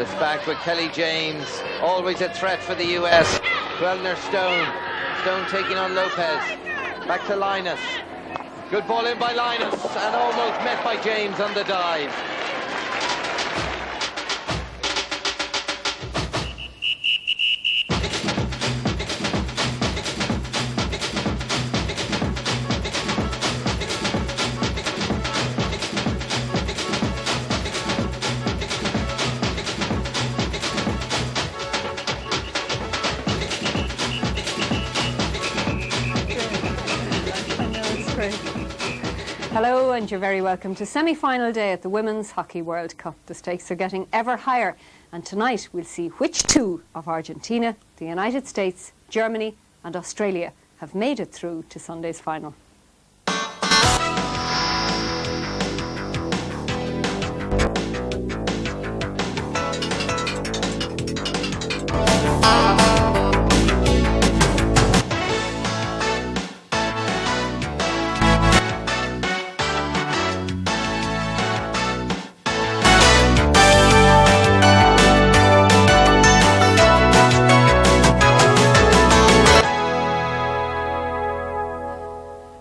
But it's back with Kelly James, always a threat for the US. Gwelner Stone. Stone taking on Lopez. Back to Linus. Good ball in by Linus and almost met by James on the dive. Hello and you're very welcome to semi-final day at the Women's Hockey World Cup. The stakes are getting ever higher and tonight we'll see which two of Argentina, the United States, Germany and Australia have made it through to Sunday's final.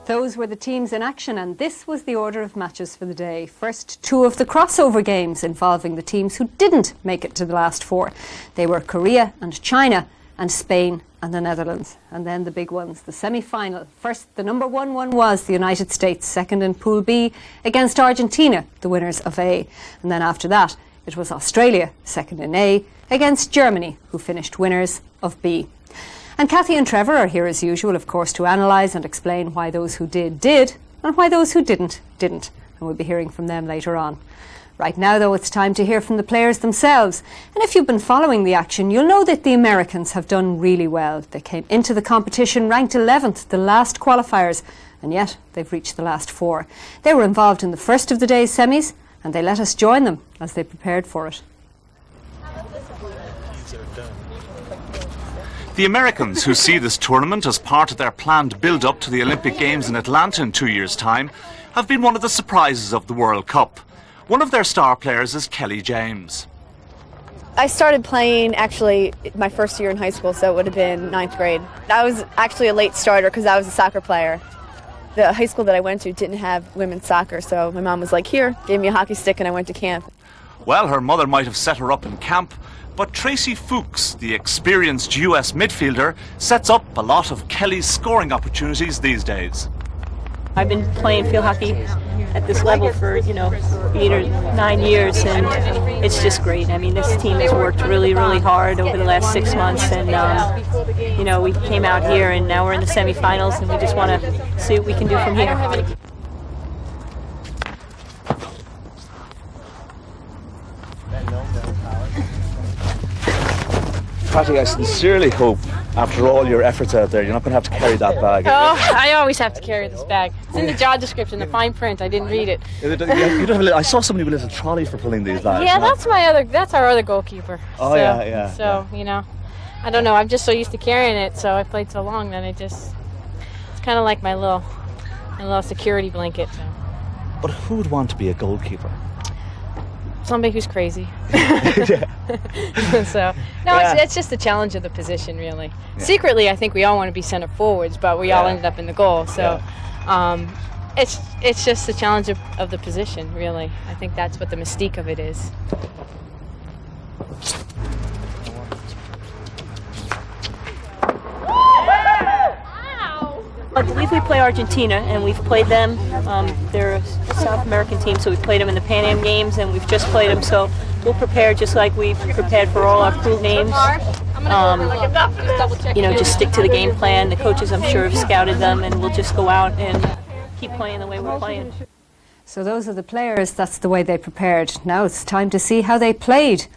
Those were the teams in action and this was the order of matches for the day. First, two of the crossover games involving the teams who didn't make it to the last four. They were Korea and China and Spain and the Netherlands. And then the big ones, the semi-final. First, the number one was the United States, second in Pool B against Argentina, the winners of A. And then after that, it was Australia, second in A, against Germany, who finished winners of B. And Cathy and Trevor are here as usual, of course, to analyse and explain why those who did, and why those who didn't. And we'll be hearing from them later on. Right now, though, it's time to hear from the players themselves. And if you've been following the action, you'll know that the Americans have done really well. They came into the competition ranked 11th, the last qualifiers, and yet they've reached the last four. They were involved in the first of the day's semis, and they let us join them as they prepared for it. The Americans, who see this tournament as part of their planned build-up to the Olympic Games in Atlanta in 2 years' time, have been one of the surprises of the World Cup. One of their star players is Kelly James. I started playing actually my first year in high school, so it would have been 9th grade. I was actually a late starter because I was a soccer player. The high school that I went to didn't have women's soccer, so my mom was like, here, gave me a hockey stick and I went to camp. Well, her mother might have set her up in camp, but Tracy Fuchs, the experienced US midfielder, sets up a lot of Kelly's scoring opportunities these days. I've been playing field hockey at this level for, 8 or 9 years, and it's just great. I mean, this team has worked really, really hard over the last 6 months, and, we came out here, and now we're in the semifinals, and we just want to see what we can do from here. Patty, I sincerely hope, after all your efforts out there, you're not going to have to carry that bag. Oh, I always have to carry this bag. It's in the job description, the fine print. I didn't read it. I saw somebody with a little trolley for pulling these bags. Yeah, that's our other goalkeeper. Oh, so, yeah. So, I don't know. I'm just so used to carrying it, so I played so long that it's kind of like my little security blanket. So. But who would want to be a goalkeeper? Somebody who's crazy. It's just the challenge of the position, really. Yeah. Secretly, I think we all want to be center forwards, but we all ended up in the goal. So it's just the challenge of the position, really. I think that's what the mystique of it is. I believe we play Argentina, and we've played them. They're a South American team, so we played them in the Pan Am Games, and we've just played them. So we'll prepare just like we've prepared for all our pool games. Just stick to the game plan. The coaches, I'm sure, have scouted them, and we'll just go out and keep playing the way we're playing. So those are the players. That's the way they prepared. Now it's time to see how they played.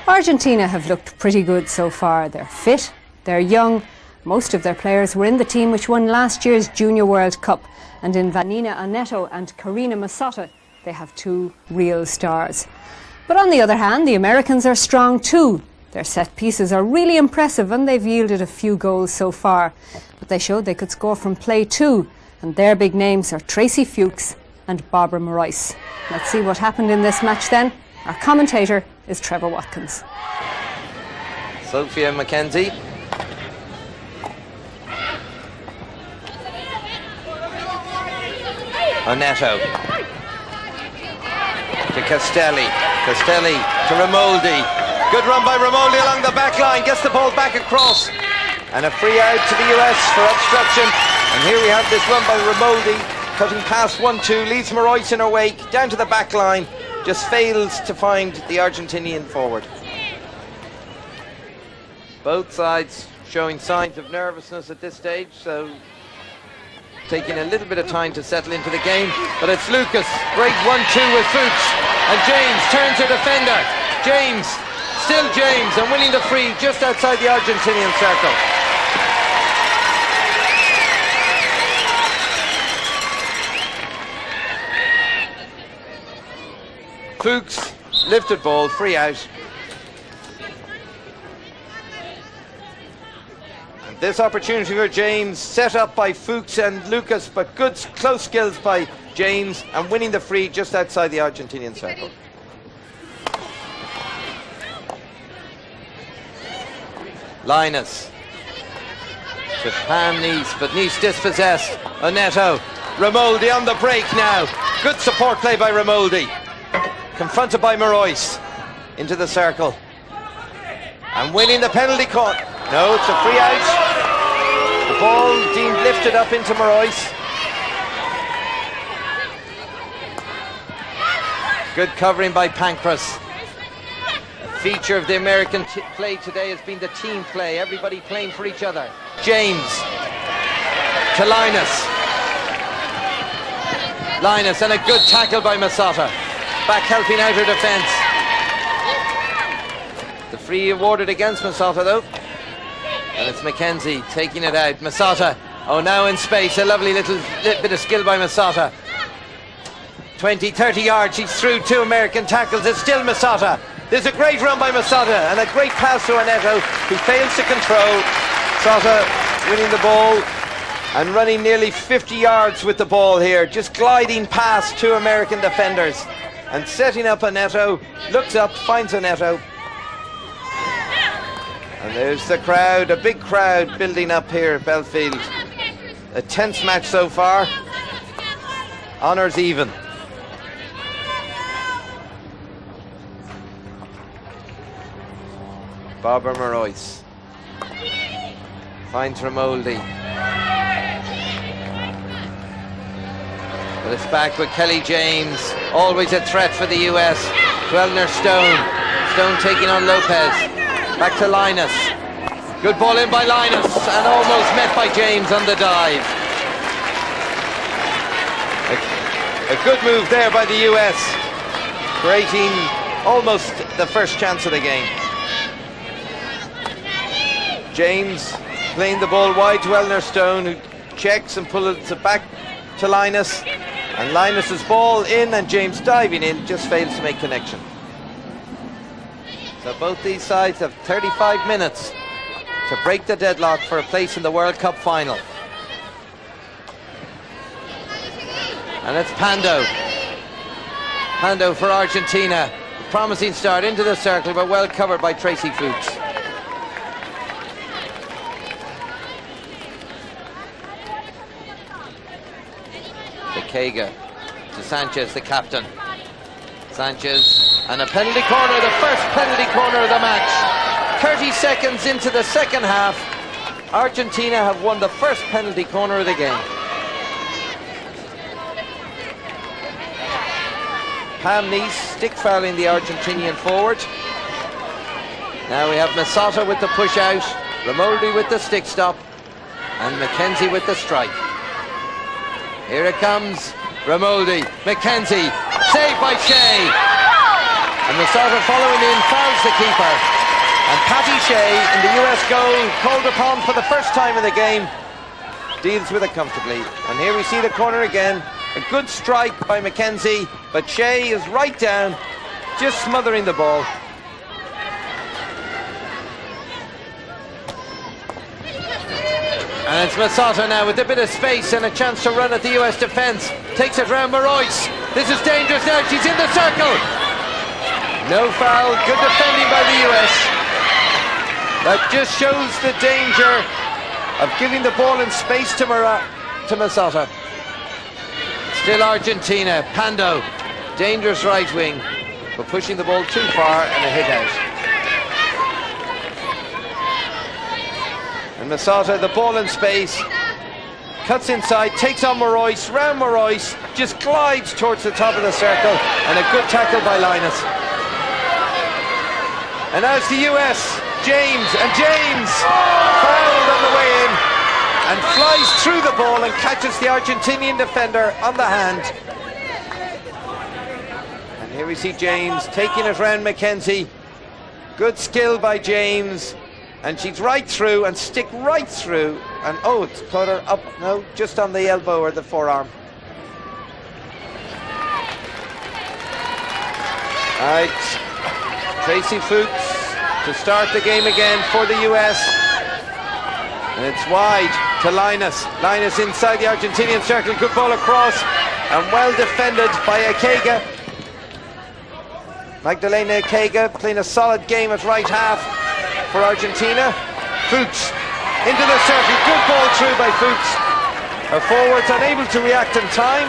Argentina have looked pretty good so far. They're fit, they're young. Most of their players were in the team which won last year's Junior World Cup, and in Vanina Aneto and Karina Massotta, they have two real stars. But on the other hand, the Americans are strong too. Their set pieces are really impressive and they've yielded a few goals so far. But they showed they could score from play too, and their big names are Tracy Fuchs and Barbara Morais. Let's see what happened in this match then. Our commentator is Trevor Watkins. Sophia Mackenzie. Oneto. To Castelli. Castelli to Ramoldi. Good run by Ramoldi along the back line. Gets the ball back across. And a free out to the US for obstruction. And here we have this run by Ramoldi, cutting past 1-2, leaves Marois in her wake, down to the back line. Just fails to find the Argentinian forward. Both sides showing signs of nervousness at this stage, so taking a little bit of time to settle into the game. But it's Lucas, great 1-2 with Fuchs, and James turns her defender. James, still James, and winning the free just outside the Argentinian circle. Fuchs, lifted ball, free out. And this opportunity for James, set up by Fuchs and Lucas, but good close skills by James, and winning the free just outside the Argentinian circle. Linus to Pam Nice, but Nice dispossessed. Oneto, Ramoldi on the break now. Good support play by Ramoldi. Confronted by Marois into the circle and winning the penalty cut. No, it's a free out. The ball deemed lifted up into Marois. Good covering by Pancras. A feature of the American play today has been the team play, everybody playing for each other. James to Linus. Linus, and a good tackle by Masata. Back helping out her defence. The free awarded against Masata though. And it's Mackenzie taking it out. Masata, oh now in space, a lovely little bit of skill by Masata. 20, 30 yards, she's through 2 American tackles, it's still Masata. There's a great run by Masata and a great pass to Oneto, who fails to control. Masata winning the ball and running nearly 50 yards with the ball here, just gliding past 2 American defenders. And setting up Oneto, looks up, finds Oneto. And there's the crowd, a big crowd building up here at Belfield. A tense match so far. Honours even. Barbara Marois finds Ramoldi. But it's back with Kelly James, always a threat for the US. Twellner Stone, Stone taking on Lopez. Back to Linus. Good ball in by Linus and almost met by James on the dive. A good move there by the US, creating almost the first chance of the game. James playing the ball wide to Twellner Stone, who checks and pulls it back to Linus. And Linus's ball in and James diving in, just fails to make connection. So both these sides have 35 minutes to break the deadlock for a place in the World Cup final. And it's Pando. Pando for Argentina. Promising start into the circle, but well covered by Tracy Fuchs. Kega to Sanchez, the captain. Sanchez, and a penalty corner, the first penalty corner of the match. 30 seconds into the second half, Argentina have won the first penalty corner of the game. Pam Nice stick fouling the Argentinian forward. Now we have Masata with the push out, Ramoldi with the stick stop, and Mackenzie with the strike. Here it comes, Ramoldi, Mackenzie, saved by Shea. And Masata following in, fouls the keeper. And Patty Shea, in the US goal, called upon for the first time in the game, deals with it comfortably. And here we see the corner again. A good strike by Mackenzie, but Shea is right down, just smothering the ball. And it's Masata now with a bit of space and a chance to run at the US defence. Takes it round Marois. This is dangerous now, she's in the circle. No foul, good defending by the US. That just shows the danger of giving the ball in space to Masota. Still Argentina, Pando, dangerous right wing, but pushing the ball too far and a hit out. And Masota, the ball in space, cuts inside, takes on Marois, round Marois, just glides towards the top of the circle, and a good tackle by Linus. And now it's the US, James fouled on the way in, and flies through the ball and catches the Argentinian defender on the hand. And here we see James taking it round Mackenzie. Good skill by James, and she's right through and stick right through, and oh, it's caught her up, no, just on the elbow or the forearm. Right, Tracy Fuchs to start the game again for the US. And it's wide to Linus. Linus inside the Argentinian circle, good ball across, and well defended by Akega. Magdalena Akega playing a solid game at right half for Argentina. Fuchs into the circle, good ball through by Fuchs. Her forwards unable to react in time.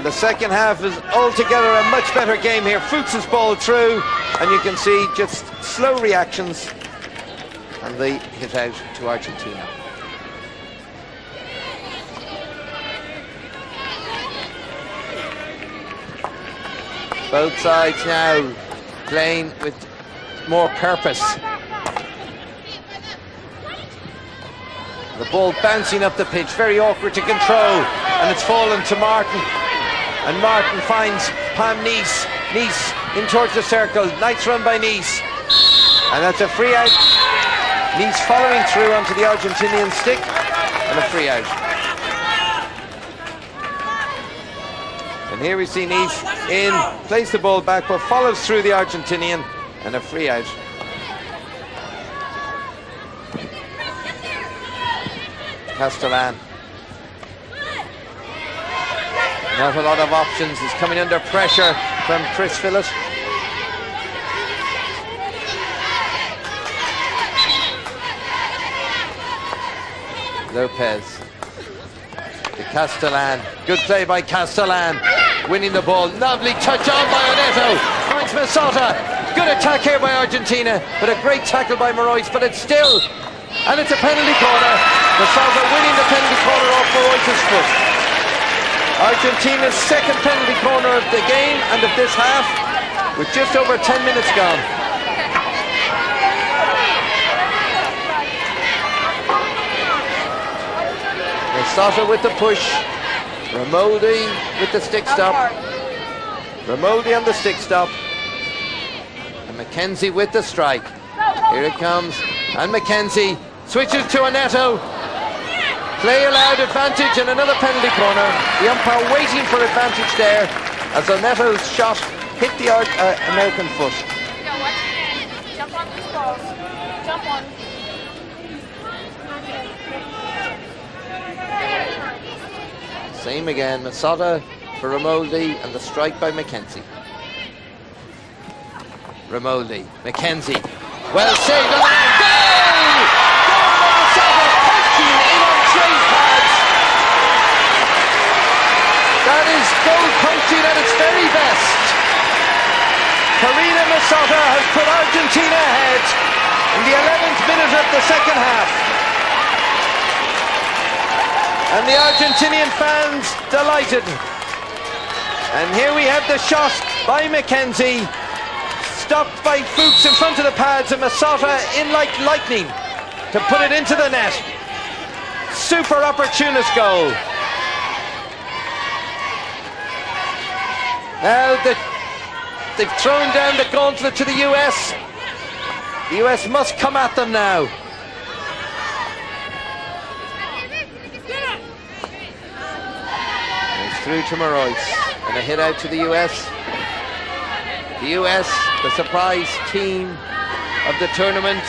The second half is altogether a much better game here. Fuchs is ball through, and you can see just slow reactions, and they hit out to Argentina. Both sides now playing with more purpose. The ball bouncing up the pitch, very awkward to control, and it's fallen to Martin. And Martin finds Pam Nice. Nice in towards the circle. Nice run by Nice. And that's a free out. Nice following through onto the Argentinian stick. And a free out. And here we see Nice in, plays the ball back, but follows through the Argentinian. And a free out. Castellan. Not a lot of options. He's coming under pressure from Chris Phillott. Lopez to Castellan. Good play by Castellan. Winning the ball. Lovely touch on by Oneto. Finds Masota. Good attack here by Argentina, but a great tackle by Marois. But it's still, and it's a penalty corner. Masota winning the penalty corner off Marois' foot. Argentina's second penalty corner of the game and of this half, with just over 10 minutes gone. Masota with the push. Ramoldi with the stick stop. Ramoldi on the stick stop. And Mackenzie with the strike. Here it comes. And Mackenzie switches to Oneto. Play allowed, advantage, and another penalty corner. The umpire waiting for advantage there as Oneto's shot hit the American foot. Jump on these balls. Jump on. Same again, Masota for Ramoldi and the strike by Mackenzie. Ramoldi, Mackenzie, well saved on the line. Goal! Goal by Masota, punching in on Trey's pads. That is goal punching at its very best. Karina Masota has put Argentina ahead in the 11th minute of the second half. And the Argentinian fans delighted. And here we have the shot by Mackenzie, stopped by Fuchs in front of the pads, and Masota in like lightning to put it into the net. Super opportunist goal. Now they've thrown down the gauntlet to the US. The US must come at them now. Through to Marois, and a hit out to the US. The US, the surprise team of the tournament.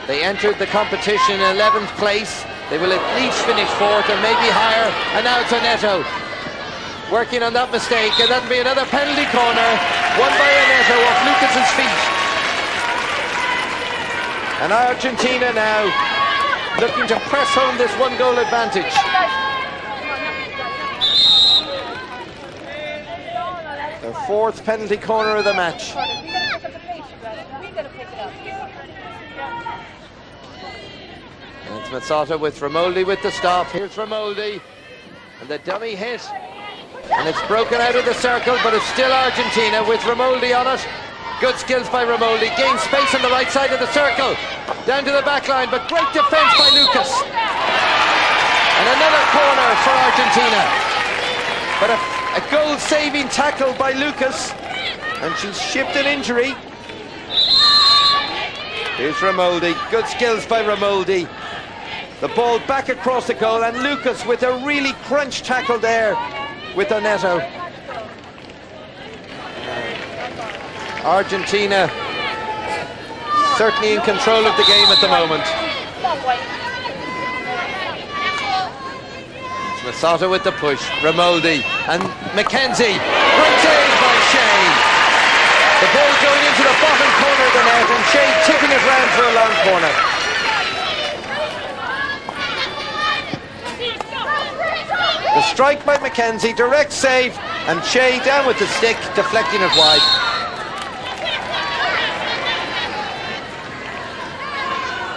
They entered the competition in 11th place. They will at least finish fourth and maybe higher. And now it's Oneto working on that mistake, and that'll be another penalty corner, won by Oneto off Lucas's feet. And Argentina now looking to press home this one-goal advantage. Their fourth penalty corner of the match. And it's Mazzotta with Ramoldi with the stop. Here's Ramoldi, and the dummy hit. And it's broken out of the circle, but it's still Argentina with Ramoldi on it. Good skills by Ramoldi, gains space on the right side of the circle. Down to the back line, but great defence by Lucas. And another corner for Argentina. But a goal-saving tackle by Lucas. And she's shipped an injury. Here's Ramoldi, good skills by Ramoldi. The ball back across the goal, and Lucas with a really crunch tackle there with Oneto. Argentina certainly in control of the game at the moment. It's Mazzotta with the push, Ramoldi and Mackenzie. Great save by Shea. The ball going into the bottom corner of the net, and Shea tipping it round for a long corner. The strike by Mackenzie, direct save, and Shea down with the stick, deflecting it wide.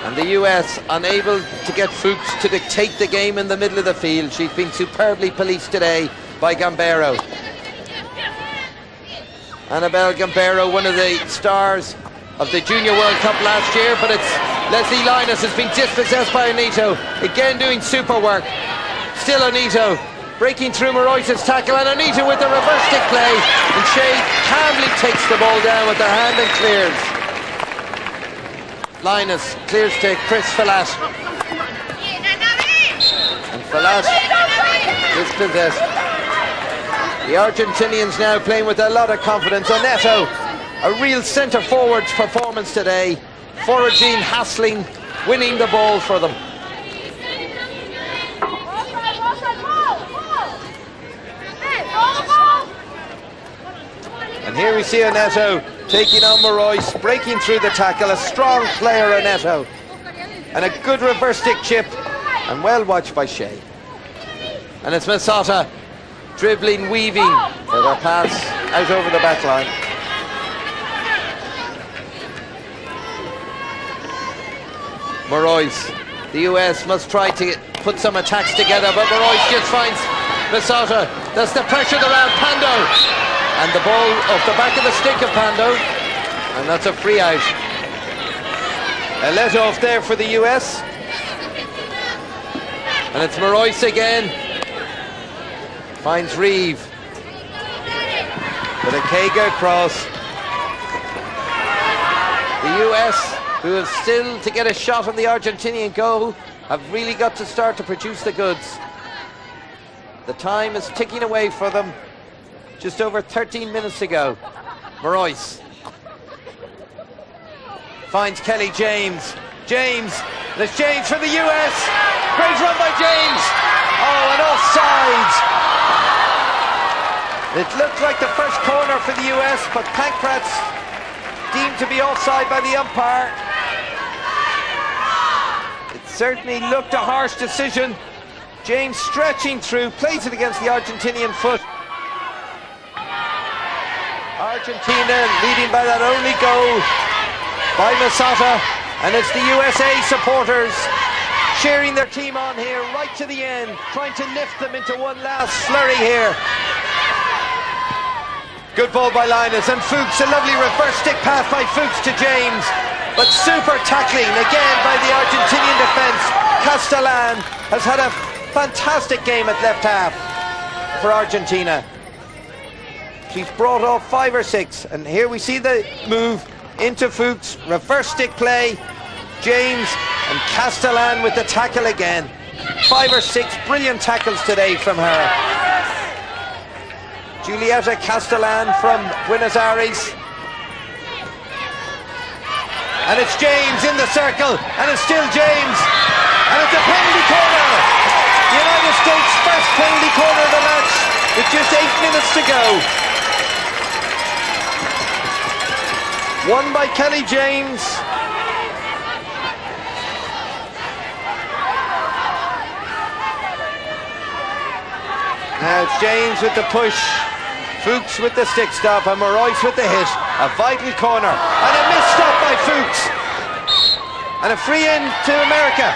And the US unable to get Fuchs to dictate the game in the middle of the field. She's been superbly policed today by Gambero. Annabelle Gambero, one of the stars of the Junior World Cup last year, but it's Leslie Linus has been dispossessed by Oneto, again doing super work. Still Oneto breaking through Morois's tackle, and Oneto with the reverse stick play, and Shea calmly takes the ball down with her hand and clears. Linus clears to Chris Falat, and Falat dispossessed. The Argentinians now playing with a lot of confidence. Oneto, a real centre forward's performance today, foraging, hassling, winning the ball for them. And here we see Oneto taking on Morois, breaking through the tackle. A strong player, Oneto, and a good reverse stick chip, and well watched by Shea. And it's Mazzotta dribbling, weaving for their pass out over the back line. Morois, the US must try to put some attacks together, but Morois just finds Mazzotta. That's the pressure around Pando, and the ball off the back of the stick of Pando, and that's a free out. A let off there for the US, and it's Morois again. Finds Reeve with a Kaga cross. The US, who have still to get a shot on the Argentinian goal, have really got to start to produce the goods. The time is ticking away for them. Just over 13 minutes to go. Morois finds Kelly James. There's James for the US. Great run by James. Oh, and offside. It looked like the first corner for the US, but Pankratz deemed to be offside by the umpire. It certainly looked a harsh decision. James stretching through, plays it against the Argentinian foot. Argentina leading by that only goal by Mazzotta, and it's the USA supporters cheering their team on here right to the end, trying to lift them into one last flurry here. Good ball by Linus, and Fuchs, a lovely reverse stick pass by Fuchs to James, but super tackling again by the Argentinian defence. Castellan has had a fantastic game at left half for Argentina. She's brought off 5 or 6, and here we see the move into Fuchs, reverse stick play, James, and Castellan with the tackle again. 5 or 6 brilliant tackles today from her. Julieta Castellan from Buenos Aires. And it's James in the circle, and it's still James. And And it's a penalty corner. The United States' first penalty corner of the match with just 8 minutes to go. Won by Kelly James. Now it's James with the push, Fuchs with the stick stop, and Royce with the hit. A vital corner, and a missed stop by Fuchs. And a free in to America.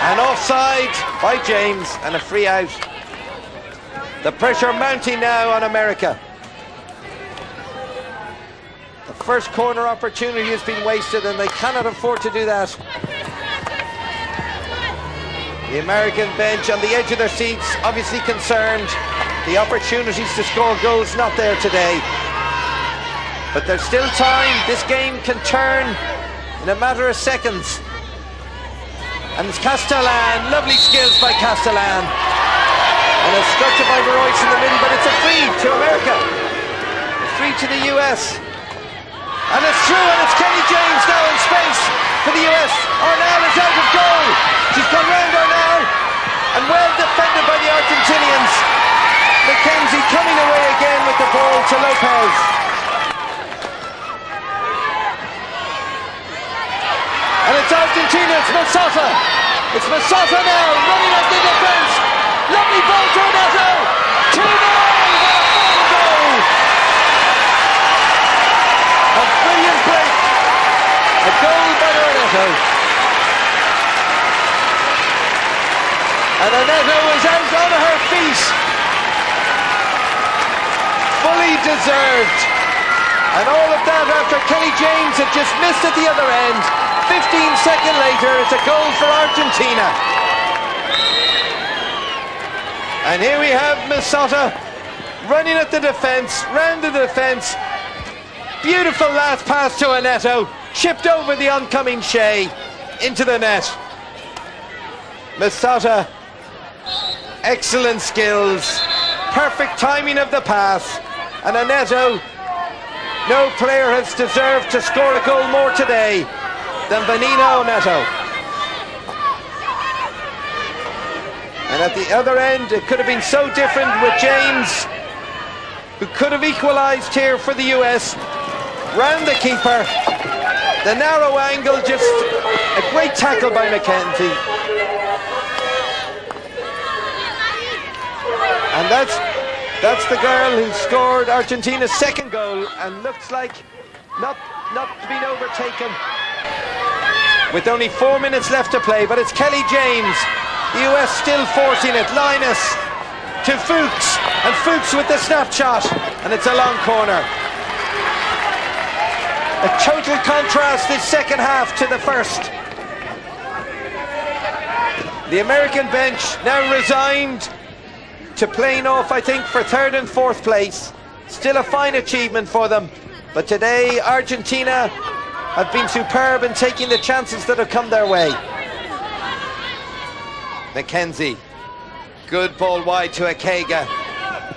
And offside by James, and a free out. The pressure mounting now on America. The first corner opportunity has been wasted, and they cannot afford to do that. The American bench on the edge of their seats, obviously concerned. The opportunities to score goals not there today. But there's still time. This game can turn in a matter of seconds. And it's Castellan. Lovely skills by Castellan. And it's structured by Royce in the middle, but it's a free to America. A free to the US. And it's through, and it's Kelly James now in space for the US. Arnell is out of goal. She's gone round Arnell, and well defended by the Argentinians. McKenzie coming away again with the ball to Lopez. And it's Argentina, it's Masata. It's Masata now, running at the defence. Lovely ball to Neto. 2-0, what a fine goal. A brilliant break. A goal by Neto. And Neto is out on her feet. Fully deserved. And all of that after Kelly James had just missed at the other end. 15 seconds later, it's a goal for Argentina. And here we have Masata running at the defence, round the defence. Beautiful last pass to Neto, chipped over the oncoming Shea into the net. Masata, excellent skills, perfect timing of the pass, and Neto, no player has deserved to score a goal more today than Vanina Neto. And at the other end, it could have been so different with James, who could have equalised here for the US. Round the keeper, the narrow angle, just a great tackle by McKenzie. And that's the girl who scored Argentina's second goal, and looks like not being overtaken with only 4 minutes left to play. But it's Kelly James, the US still forcing it. Linus to Fuchs, and Fuchs with the snapshot, and it's a long corner. A total contrast this second half to the first. The American bench now resigned to playing off, I think, for third and fourth place. Still a fine achievement for them. But today, Argentina have been superb in taking the chances that have come their way. McKenzie. Good ball wide to Akega.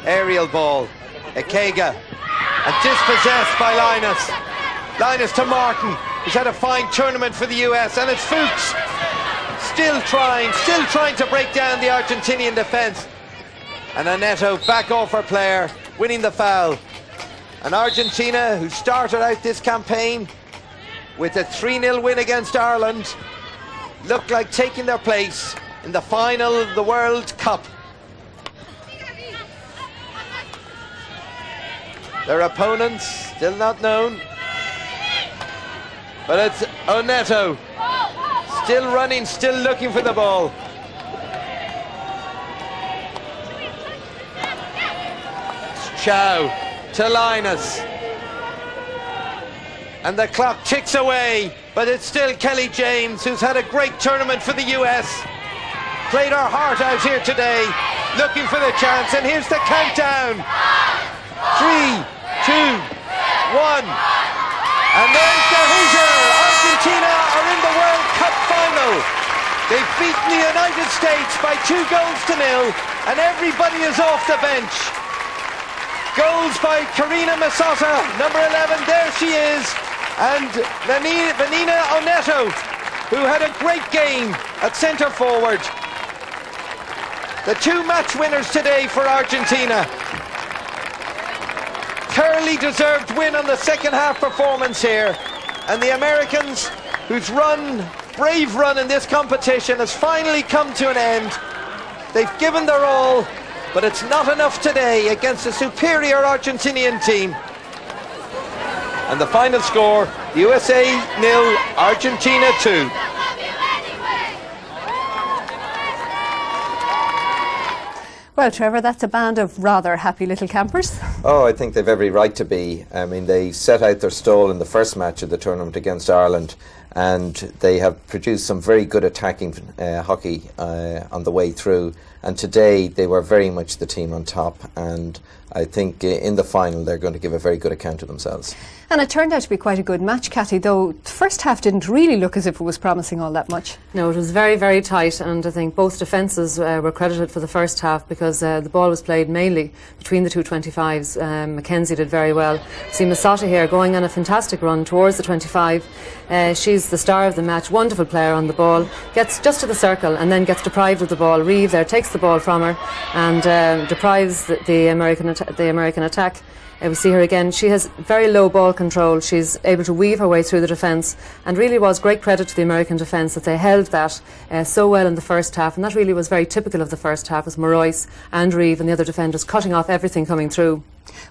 Aerial ball. Akega. And dispossessed by Linus. Linus to Martin, who's had a fine tournament for the US, and it's Fuchs still trying to break down the Argentinian defence. And Neto back off her player, winning the foul. And Argentina, who started out this campaign with a 3-0 win against Ireland, look like taking their place in the final of the World Cup. Their opponents still not known. But it's Neto, still running, still looking for the ball. It's Chow to Linus. And the clock ticks away, but it's still Kelly James, who's had a great tournament for the US. Played her heart out here today, looking for the chance, and here's the countdown. 3, 2, 1. And there's the Hoosier. Argentina are in the World Cup final. They've beaten the United States by 2-0, and everybody is off the bench. Goals by Karina Masata, number 11, there she is, and Vanina Neto, who had a great game at centre forward. The two match winners today for Argentina. Thoroughly deserved win on the second half performance here. And the Americans, whose brave run in this competition has finally come to an end. They've given their all, but it's not enough today against a superior Argentinian team. And the final score, USA 0, Argentina 2. Well, Trevor, that's a band of rather happy little campers. Oh, I think they've every right to be. I mean, they set out their stall in the first match of the tournament against Ireland, and they have produced some very good attacking hockey on the way through. And today they were very much the team on top, and I think in the final they're going to give a very good account of themselves. And it turned out to be quite a good match, Cathy, though the first half didn't really look as if it was promising all that much. No, it was very, very tight, and I think both defences were credited for the first half because the ball was played mainly between the two 25s. Mackenzie did very well. See Masata here going on a fantastic run towards the 25. She's the star of the match, wonderful player on the ball, gets just to the circle and then gets deprived of the ball. Reeve there takes the ball from her and deprives the American attack. We see her again. She has very low ball control. She's able to weave her way through the defence, and really was great credit to the American defence that they held that so well in the first half, and that really was very typical of the first half, with Marois and Reeve and the other defenders cutting off everything coming through.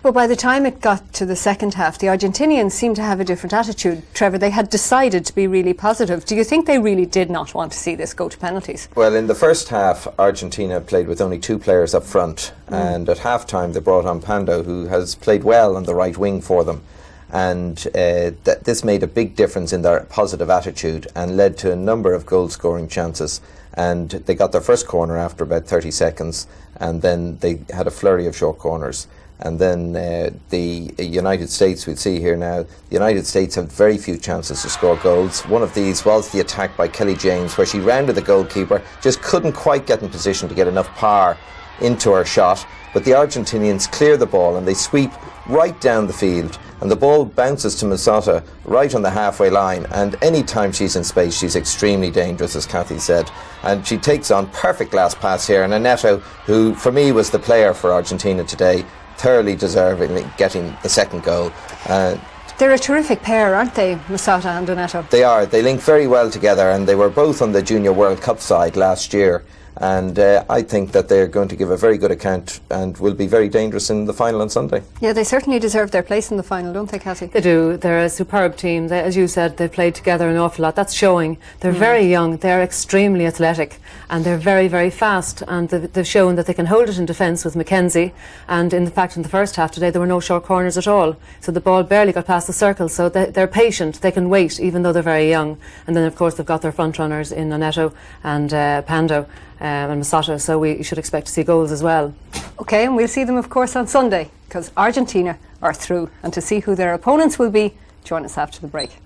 Well, by the time it got to the second half, the Argentinians seemed to have a different attitude. Trevor, they had decided to be really positive. Do you think they really did not want to see this go to penalties? Well, in the first half, Argentina played with only two players up front, and at half-time they brought on Pando, who has played well on the right wing for them. And this made a big difference in their positive attitude and led to a number of goal-scoring chances. And they got their first corner after about 30 seconds, and then they had a flurry of short corners. And then the United States, we'll see here now, the United States had very few chances to score goals. One of these was the attack by Kelly James, where she rounded the goalkeeper, just couldn't quite get in position to get enough power into her shot. But the Argentinians clear the ball and they sweep right down the field, and the ball bounces to Masata right on the halfway line, and any time she's in space she's extremely dangerous, as Cathy said, and she takes on perfect glass pass here, and Neto, who for me was the player for Argentina today, thoroughly deserving getting the second goal. They're a terrific pair, aren't they, Masata and Donato? They are. They link very well together, and they were both on the Junior World Cup side last year. And I think that they're going to give a very good account and will be very dangerous in the final on Sunday. Yeah, they certainly deserve their place in the final, don't they, Cathy? They do. They're a superb team. As you said, they've played together an awful lot. That's showing. They're very young. They're extremely athletic, and they're very, very fast. And they've shown that they can hold it in defence with Mackenzie. And in fact, in the first half today, there were no short corners at all. So the ball barely got past the circle. So they're patient. They can wait, even though they're very young. And then, of course, they've got their front runners in Neto and Pando. And Masata, so we should expect to see goals as well. OK, and we'll see them, of course, on Sunday, because Argentina are through. And to see who their opponents will be, join us after the break.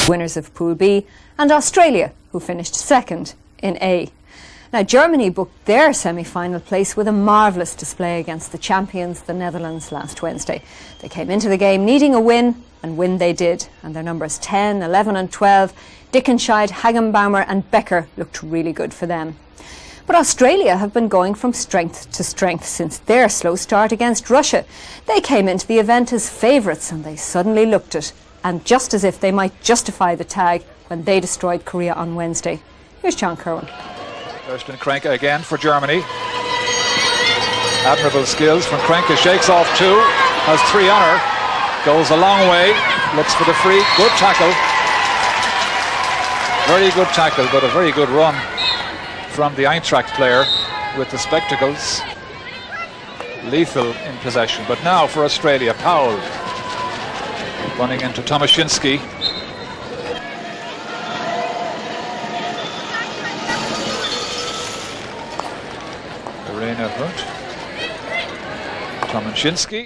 Winners of Pool B, and Australia, who finished second in A. Now, Germany booked their semi-final place with a marvellous display against the champions, the Netherlands, last Wednesday. They came into the game needing a win, and win they did. And their numbers 10, 11 and 12, Dickenscheid, Hagenbaumer and Becker looked really good for them. But Australia have been going from strength to strength since their slow start against Russia. They came into the event as favourites, and they suddenly looked it, and just as if they might justify the tag when they destroyed Korea on Wednesday. Here's John Kerwin. Kirsten Kränke again for Germany. Admirable skills from Kränke, shakes off two, has three on her, goes a long way, looks for the free, good tackle. Very good tackle, but a very good run from the Eintracht player with the spectacles. Lethal in possession. But now for Australia, Powell running into Tomaszynski. Verena Hunt. Tomaszynski.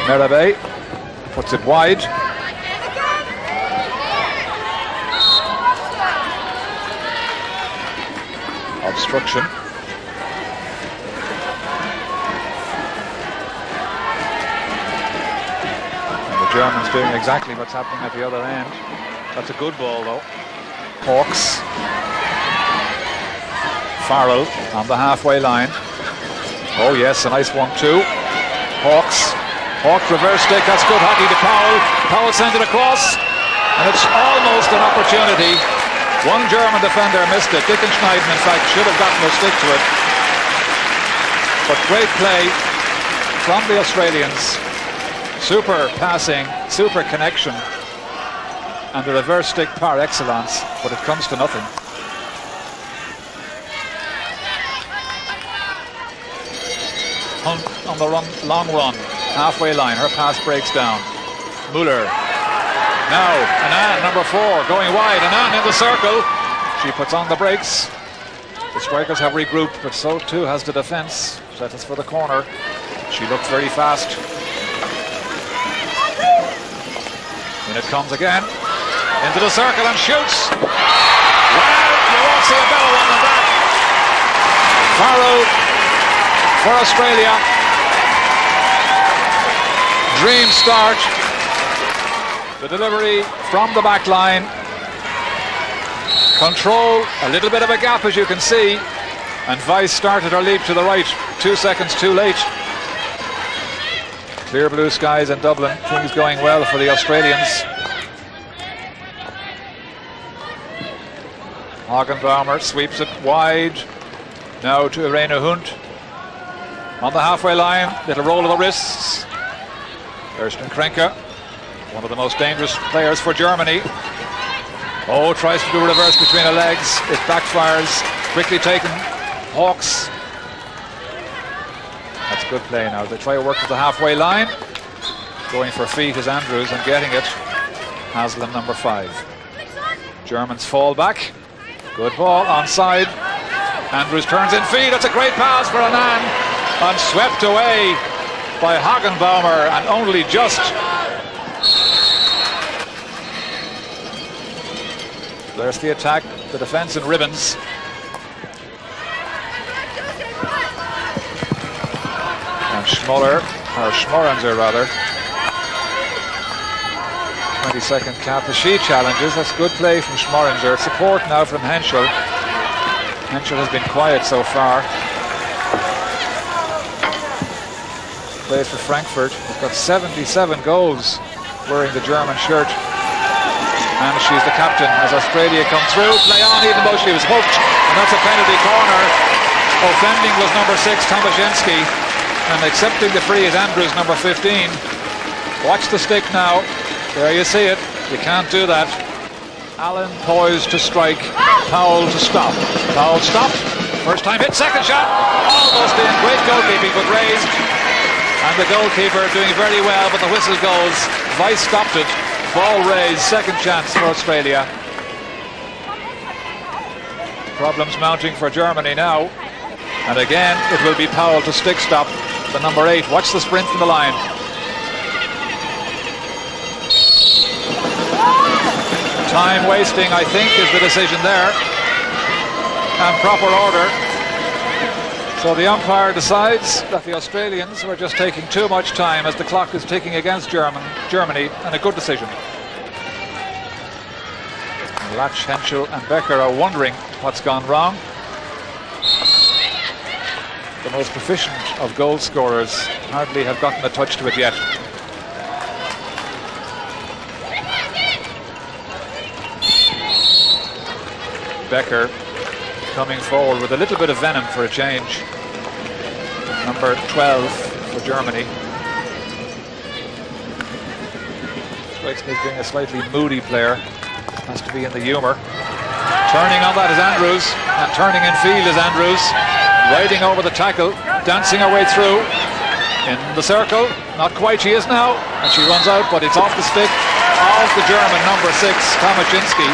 Merabay puts it wide. Obstruction. And the Germans doing exactly what's happening at the other end. That's a good ball though. Hawks. Farrell on the halfway line. Oh yes, a nice 1-2. Hawks reverse stick, that's good hockey to Powell. Powell sends it across, and it's almost an opportunity. One German defender missed it. Dickenschneiden, in fact, should have gotten a stick to it. But great play from the Australians. Super passing, super connection, and the reverse stick par excellence, but it comes to nothing. Hunt on the long run, halfway line, her pass breaks down. Muller. Now, Annan, number 4, going wide. Annan in the circle. She puts on the brakes. The strikers have regrouped, but so too has the defense. Settles for the corner. She looks very fast. In it comes again. Into the circle and shoots. Well, you won't see a better one than that. Farrell for Australia. Dream start. The delivery from the back line. Control, a little bit of a gap as you can see. And Weiss started her leap to the right 2 seconds too late. Clear blue skies in Dublin. Things going well for the Australians. Hagenbaumer sweeps it wide. Now to Irene Hunt. On the halfway line, little roll of the wrists. Kirsten Krenke, one of the most dangerous players for Germany. Oh, tries to do a reverse between her legs. It backfires. Quickly taken. Hawks. That's good play now. They try to work to the halfway line. Going for feet is Andrews and getting it. Haslam, number 5. Germans fall back. Good ball, onside. Andrews turns in feet. That's a great pass for Annan. And swept away by Hagenbaumer, and only just. There's the attack, the defense in ribbons. And Schmorenzer rather. 22nd cap as she challenges. That's good play from Schmorenzer. Support now from Henschel. Henschel has been quiet so far. Plays for Frankfurt. He's got 77 goals wearing the German shirt. And she's the captain as Australia come through. Play on even though she was hooked. And that's a penalty corner. Offending was number 6, Tomaszewski. And accepting the free is Andrews, number 15. Watch the stick now. There you see it. You can't do that. Allen poised to strike. Powell to stop. Powell stopped. First time hit, second shot. Almost in. Great goalkeeping, but raised. And the goalkeeper doing very well, but the whistle goes. Weiss stopped it. Ball raised. Second chance for Australia. Problems mounting for Germany now. And again, it will be Powell to stick stop. The number 8. Watch the sprint from the line. Time wasting, I think, is the decision there. And proper order. So the umpire decides that the Australians were just taking too much time as the clock is ticking against Germany, and a good decision. Latch, Henschel and Becker are wondering what's gone wrong. The most proficient of goal scorers hardly have gotten a touch to it yet. Becker coming forward with a little bit of venom for a change. Number 12 for Germany. Strikes me as being a slightly moody player. Has to be in the humour. Turning on that is Andrews, and turning in field is Andrews. Riding over the tackle, dancing her way through. In the circle, not quite, she is now, and she runs out, but it's off the stick of the German number 6, Tomaszewski.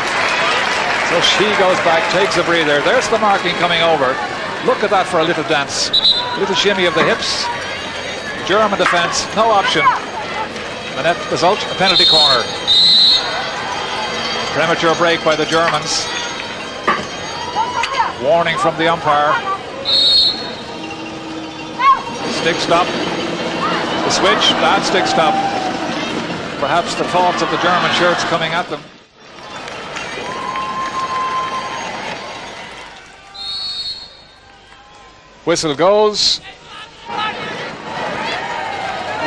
So she goes back, takes a breather. There's the marking coming over. Look at that for a little dance. Little shimmy of the hips. German defence, no option. The net result, a penalty corner. Premature break by the Germans. Warning from the umpire. Stick stop. The switch, bad stick stop. Perhaps the thoughts of the German shirts coming at them. Whistle goes.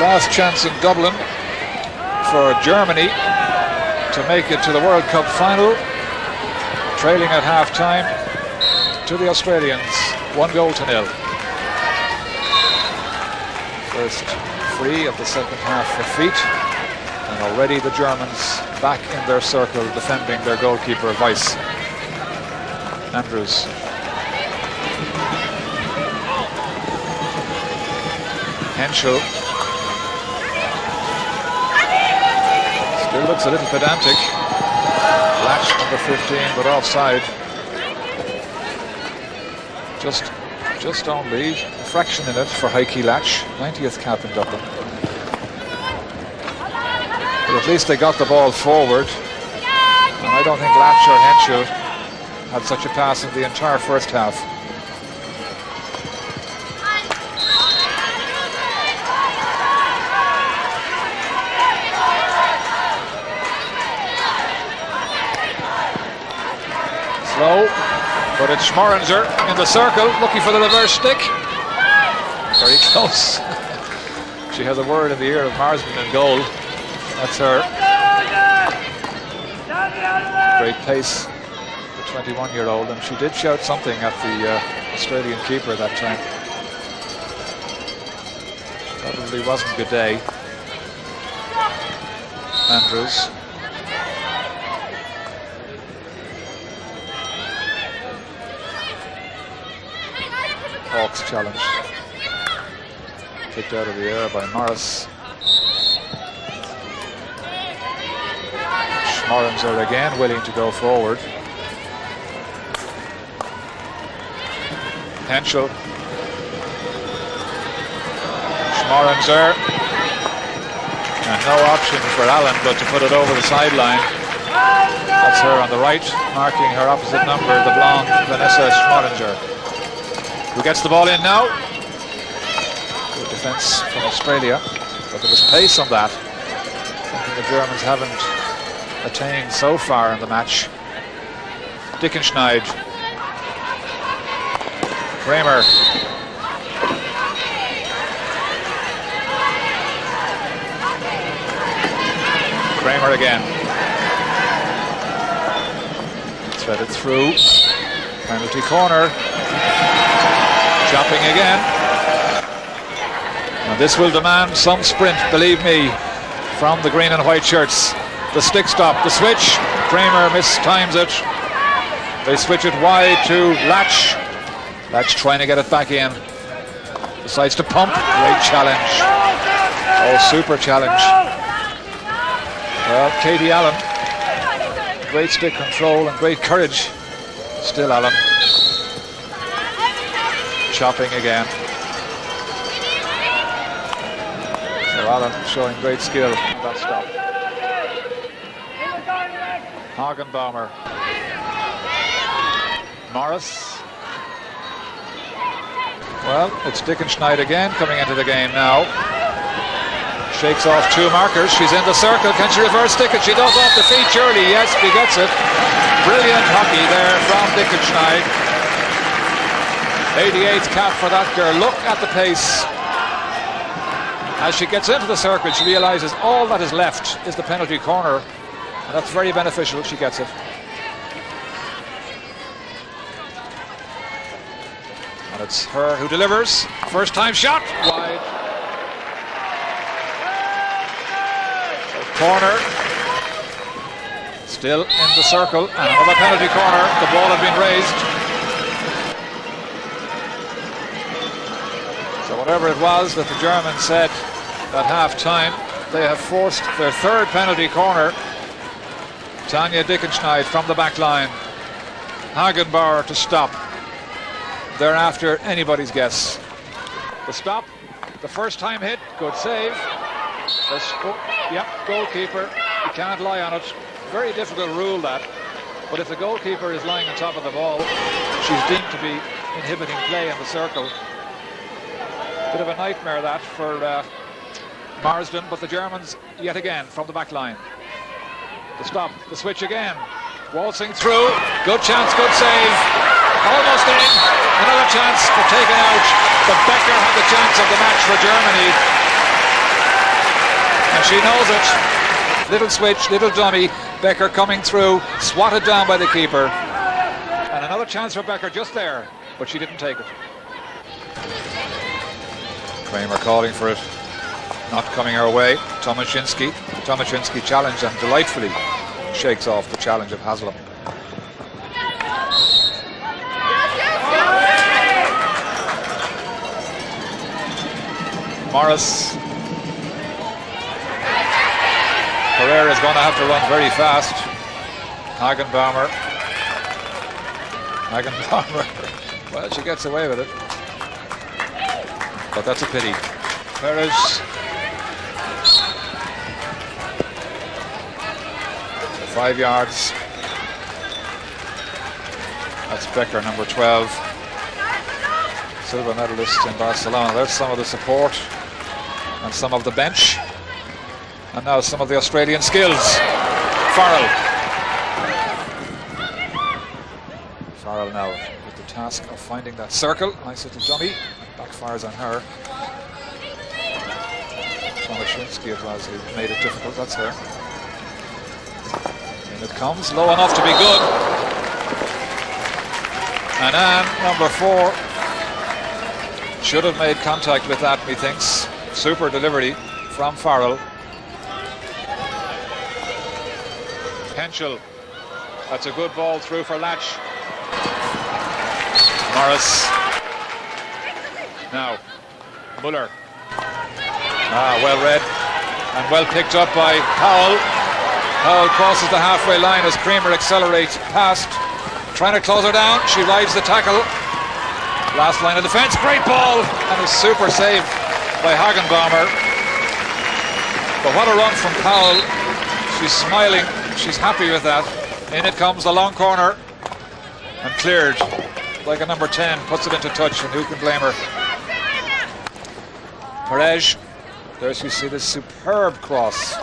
Last chance in Dublin for Germany to make it to the World Cup final. Trailing at half-time to the Australians, 1-0. First free of the second half for feet, and already the Germans back in their circle defending their goalkeeper Weiss. Andrews. Henschel. Still looks a little pedantic. Latch number 15, but offside. Just only a fraction in it for Heike Latch, 90th cap in Dublin. But at least they got the ball forward. And I don't think Latch or Henschel had such a pass in the entire first half. Slow, but it's Schmorenzer in the circle, looking for the reverse stick. Very close. She has a word in the ear of Marsden in goal. That's her. Great pace, the 21-year-old, and she did shout something at the Australian keeper that time. Probably wasn't a good day. Andrews. Hawks challenge. Kicked out of the air by Morris. Schmorenzer again willing to go forward. Henschel. Schmorenzer. And no option for Allen but to put it over the sideline. That's her on the right, marking her opposite number, the blonde Vanessa Schmorenzer. Who gets the ball in now? Good defence from Australia, but there was pace on that. Something the Germans haven't attained so far in the match. Dickenschneid. Kramer. Kramer again. Threaded through. Penalty corner. Chopping again. And this will demand some sprint, believe me, from the green and white shirts. The stick stop, the switch. Kramer mistimes it. They switch it wide to Latch. Latch trying to get it back in. Decides to pump. Great challenge. Oh, super challenge. Well, Katie Allen. Great stick control and great courage. Still Allen. Chopping again. So Allen showing great skill. That stop. Hagenbaumer. Morris. Well, it's Dickenschneid again coming into the game now. Shakes off two markers. She's in the circle. Can she reverse stick it? She does off the feet, surely. Yes, she gets it. Brilliant hockey there from Dickenschneid. 88th cap for that girl. Look at the pace. As she gets into the circle, she realises all that is left is the penalty corner. And that's very beneficial. She gets it. And it's her who delivers. First time shot. Wide. Corner. Still in the circle. And another penalty corner. The ball had been raised. So whatever it was that the Germans said at half-time, they have forced their third penalty corner. Tanja Dickenschneid from the back line. Hagenbauer to stop. Thereafter, anybody's guess. The stop, the first time hit, good save. Yep, goalkeeper, you can't lie on it. Very difficult rule that. But if the goalkeeper is lying on top of the ball, she's deemed to be inhibiting play in the circle. Bit of a nightmare that for Marsden, but the Germans yet again from the back line. The stop, the switch again. Waltzing through, good chance, good save. almost in. Another chance for taken out, but Becker had the chance of the match for Germany. And she knows it. Little switch, little dummy. Becker coming through, swatted down by the keeper. And another chance for Becker just there, but she didn't take it. Kramer calling for it, not coming her way. Tomaszynski challenged and delightfully shakes off the challenge of Haslam. Morris. Pereira's going to have to run very fast. Hagenbaumer. Well, she gets away with it. But that's a pity. Perez. 5 yards. That's Becker, number 12. Silver medalist in Barcelona. There's some of the support and some of the bench. And now some of the Australian skills. Farrell. Farrell now with the task of finding that circle. Nice little dummy. Backfires on her. Tomaszynski it was who made it difficult. That's her. And it comes low enough to be good. And Anne, number 4, should have made contact with that, methinks. Super delivery from Farrell. Henschel. That's a good ball through for Latch. Morris. Now, Muller. Well read and well picked up by Powell. Powell crosses the halfway line as Kramer accelerates past. Trying to close her down. She rides the tackle. Last line of defense. Great ball and a super save by Hagenbaumer. But what a run from Powell. She's smiling. She's happy with that. In it comes the long corner and cleared like a number 10. Puts it into touch, and who can blame her? Perez. There you see this superb cross.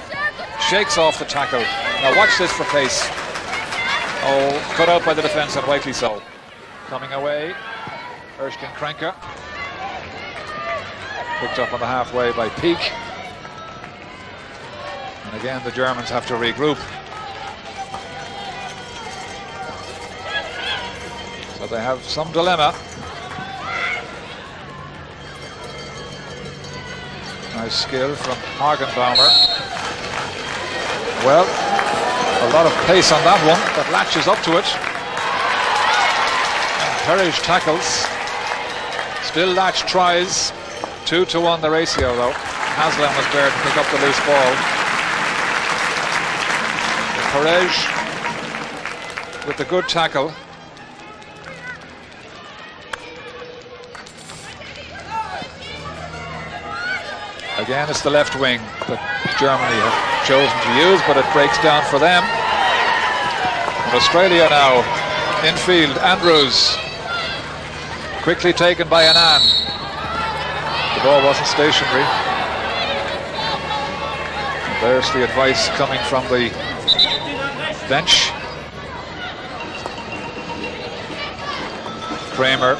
Shakes off the tackle. Now watch this for pace. Oh, cut out by the defence, and rightly so. Coming away, Erskine Krenke. Picked up on the halfway by Peak. And again, the Germans have to regroup. So they have some dilemma. Nice skill from Hagenbaumer. Well, a lot of pace on that one, but latches up to it. And Perez tackles. Still Latch tries. 2-1 the ratio though. Haslam was there to pick up the loose ball. Perez with the good tackle. Again, it's the left wing that Germany have chosen to use, but it breaks down for them. And Australia now in field. Andrews quickly taken by Annan. The ball wasn't stationary. And there's the advice coming from the bench. Kramer,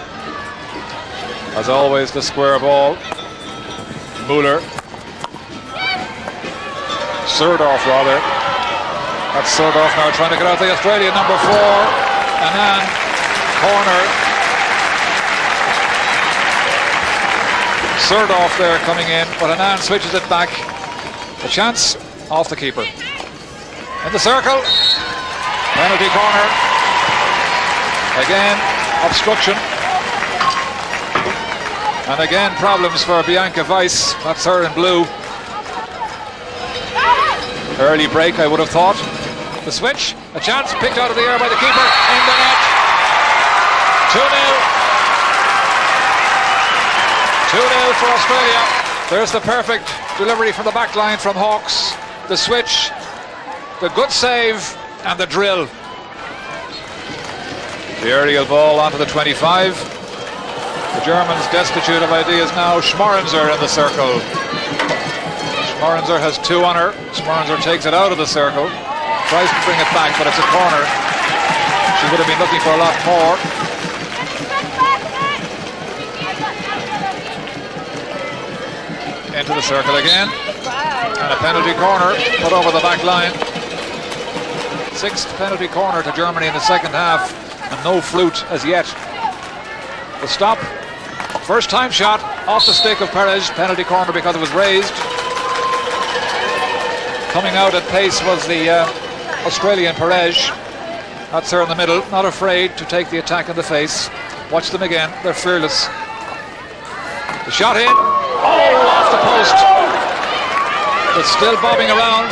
as always, the square ball. Muller. Surdoff rather. That's Surdoff now trying to get out the Australian number 4. Annan, corner. Surdoff there coming in, but Annan switches it back. A chance off the keeper. In the circle. Penalty corner. Again, obstruction. And again, problems for Bianca Weiss. That's her in blue. Early break, I would have thought. The switch, a chance picked out of the air by the keeper. In the net. 2-0 for Australia. There's the perfect delivery from the back line from Hawkes. The switch, the good save, and the drill. The aerial ball onto the 25. The Germans destitute of ideas now. Schmorenzer in the circle. Schmorenzer has 2 on her. Schmorenzer takes it out of the circle. Tries to bring it back, but it's a corner. She would have been looking for a lot more. into the circle again. And a penalty corner put over the back line. 6th penalty corner to Germany in the second half, and no flute as yet. The stop, first time shot off the stick of Perez, penalty corner because it was raised. Coming out at pace was the Australian Perez. That's her in the middle, not afraid to take the attack in the face. Watch them again, they're fearless. The shot in, off the post. It's still bobbing around.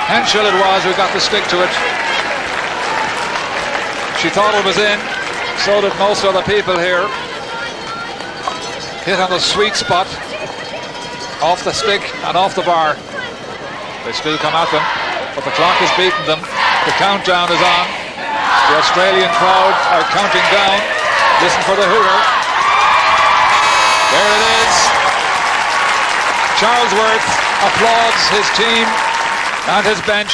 Henschel it was who got the stick to it. She thought it was in, so did most other people here. Hit on the sweet spot, off the stick and off the bar. They still come at them, but the clock has beaten them. The countdown is on. The Australian crowd are counting down. Listen for the hooter. There it is. Charlesworth applauds his team and his bench.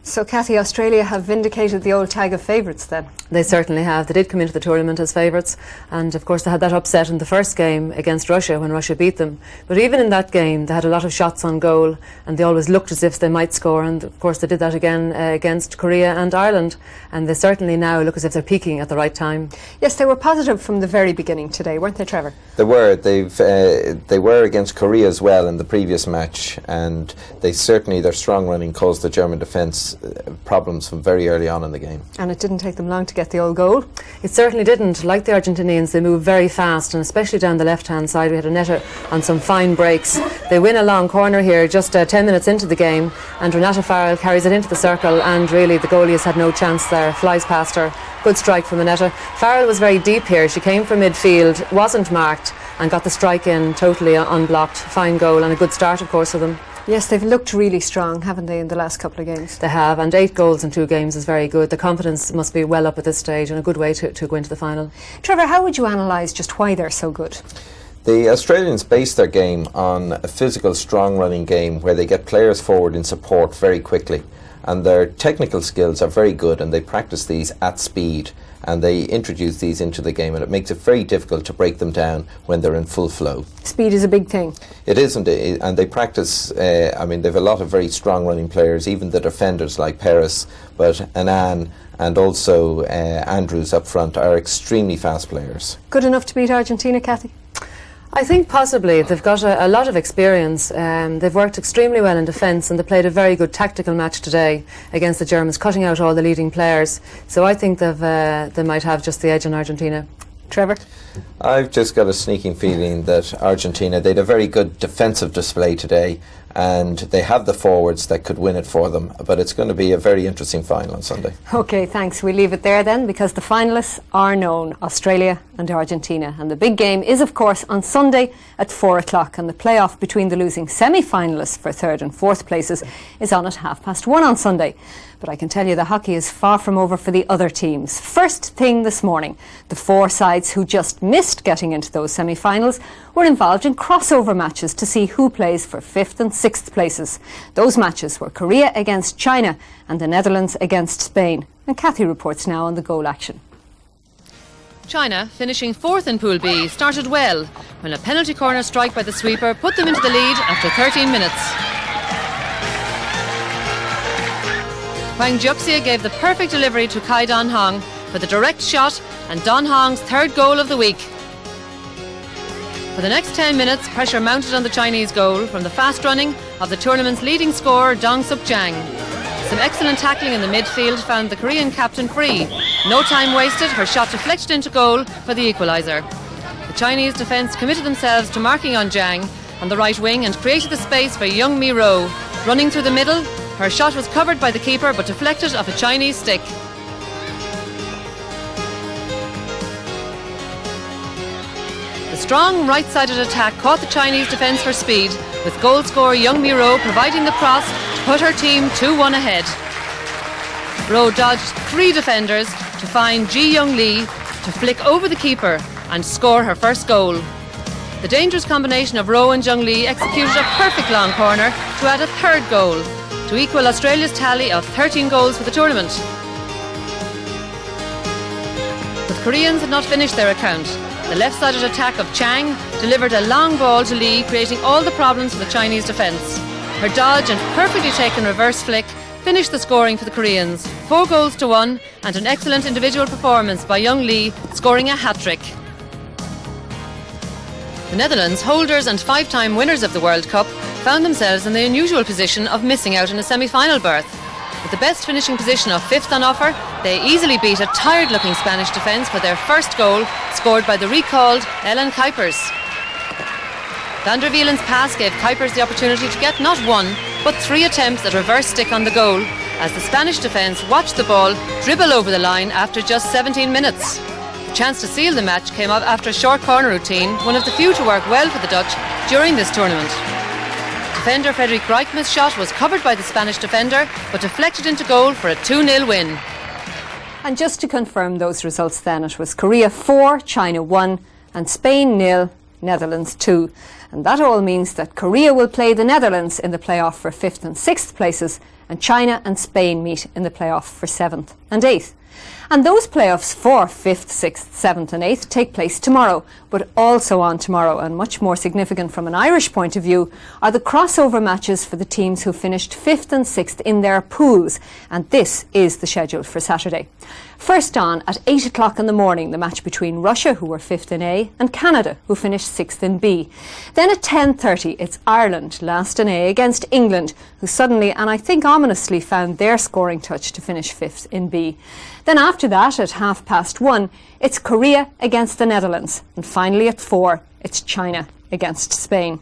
So, Cathy, Australia have vindicated the old tag of favourites then? They certainly have. They did come into the tournament as favourites, and of course they had that upset in the first game against Russia when Russia beat them. But even in that game they had a lot of shots on goal, and they always looked as if they might score, and of course they did that again against Korea and Ireland, and they certainly now look as if they're peaking at the right time. Yes, they were positive from the very beginning today, weren't they, Trevor? They were. They were against Korea as well in the previous match, and they certainly, their strong running caused the German defence problems from very early on in the game. And it didn't take them long to get the old goal. It certainly didn't. Like the Argentinians, they move very fast, and especially down the left-hand side, we had Annetta on some fine breaks. They win a long corner here just 10 minutes into the game, and Renata Farrell carries it into the circle, and really the goalie has had no chance there, flies past her. Good strike from Annetta. Farrell was very deep here. She came from midfield, wasn't marked, and got the strike in totally unblocked. Fine goal, and a good start, of course, for them. Yes, they've looked really strong, haven't they, in the last couple of games? They have, and 8 goals in 2 games is very good. The confidence must be well up at this stage, and a good way to go into the final. Trevor, how would you analyse just why they're so good? The Australians base their game on a physical, strong running game where they get players forward in support very quickly, and their technical skills are very good, and they practice these at speed, and they introduce these into the game, and it makes it very difficult to break them down when they're in full flow. Speed is a big thing. It is, and they practice, I mean, they've a lot of very strong running players, even the defenders like Paris, but Annan and also Andrews up front are extremely fast players. Good enough to beat Argentina, Cathy? I think possibly. They've got a lot of experience. They've worked extremely well in defence, and they played a very good tactical match today against the Germans, cutting out all the leading players. So I think they might have just the edge on Argentina. Trevor? I've just got a sneaking feeling that Argentina, they had a very good defensive display today, and they have the forwards that could win it for them, but it's going to be a very interesting final on Sunday. OK, thanks. We'll leave it there then, because the finalists are known, Australia and Argentina, and the big game is of course on Sunday at 4 o'clock, and the playoff between the losing semi-finalists for 3rd and 4th places is on at 1:30 on Sunday. But I can tell you the hockey is far from over for the other teams. First thing this morning, the 4 sides who just missed getting into those semi-finals were involved in crossover matches to see who plays for 5th and 6th places. Those matches were Korea against China and the Netherlands against Spain. And Cathy reports now on the goal action. China, finishing 4th in Pool B, started well when a penalty corner strike by the sweeper put them into the lead after 13 minutes. Huang Jiuxia gave the perfect delivery to Kai Dan Hong for the direct shot and Dan Hong's 3rd goal of the week. For the next 10 minutes, pressure mounted on the Chinese goal from the fast running of the tournament's leading scorer Dong Suk Jang. Some excellent tackling in the midfield found the Korean captain free. No time wasted, her shot deflected into goal for the equaliser. The Chinese defence committed themselves to marking on Jang on the right wing and created the space for Young Mi Ro. Running through the middle, her shot was covered by the keeper but deflected off a Chinese stick. The strong right-sided attack caught the Chinese defence for speed, with goal scorer Young Mi Ro providing the cross to put her team 2-1 ahead. Ro dodged 3 defenders to find Ji Young Lee to flick over the keeper and score her first goal. The dangerous combination of Ro and Jung Lee executed a perfect long corner to add a 3rd goal, to equal Australia's tally of 13 goals for the tournament. But the Koreans had not finished their account. The left-sided attack of Chang delivered a long ball to Lee, creating all the problems for the Chinese defence. Her dodge and perfectly taken reverse flick finished the scoring for the Koreans. 4-1 and an excellent individual performance by young Lee, scoring a hat-trick. The Netherlands, holders and 5-time winners of the World Cup, found themselves in the unusual position of missing out on a semi-final berth. With the best finishing position of 5th on offer, they easily beat a tired-looking Spanish defence for their first goal, scored by the recalled Ellen Kuipers. Van der Wielen's pass gave Kuipers the opportunity to get not one, but 3 attempts at reverse stick on the goal, as the Spanish defence watched the ball dribble over the line after just 17 minutes. The chance to seal the match came up after a short corner routine, one of the few to work well for the Dutch during this tournament. Defender Frederik Reikma's shot was covered by the Spanish defender, but deflected into goal for a 2-0 win. And just to confirm those results then, it was Korea 4, China 1 and Spain 0, Netherlands 2. And that all means that Korea will play the Netherlands in the playoff for 5th and 6th places, and China and Spain meet in the playoff for 7th and 8th. And those playoffs for 5th, 6th, 7th and 8th take place tomorrow, but also on tomorrow, and much more significant from an Irish point of view, are the crossover matches for the teams who finished 5th and 6th in their pools, and this is the schedule for Saturday. First on at 8 o'clock in the morning, the match between Russia, who were 5th in A, and Canada, who finished 6th in B. Then at 10:30, it's Ireland, last in A, against England, who suddenly, and I think ominously, found their scoring touch to finish 5th in B. Then after that, at 1:30, it's Korea against the Netherlands. And finally at 4, it's China against Spain.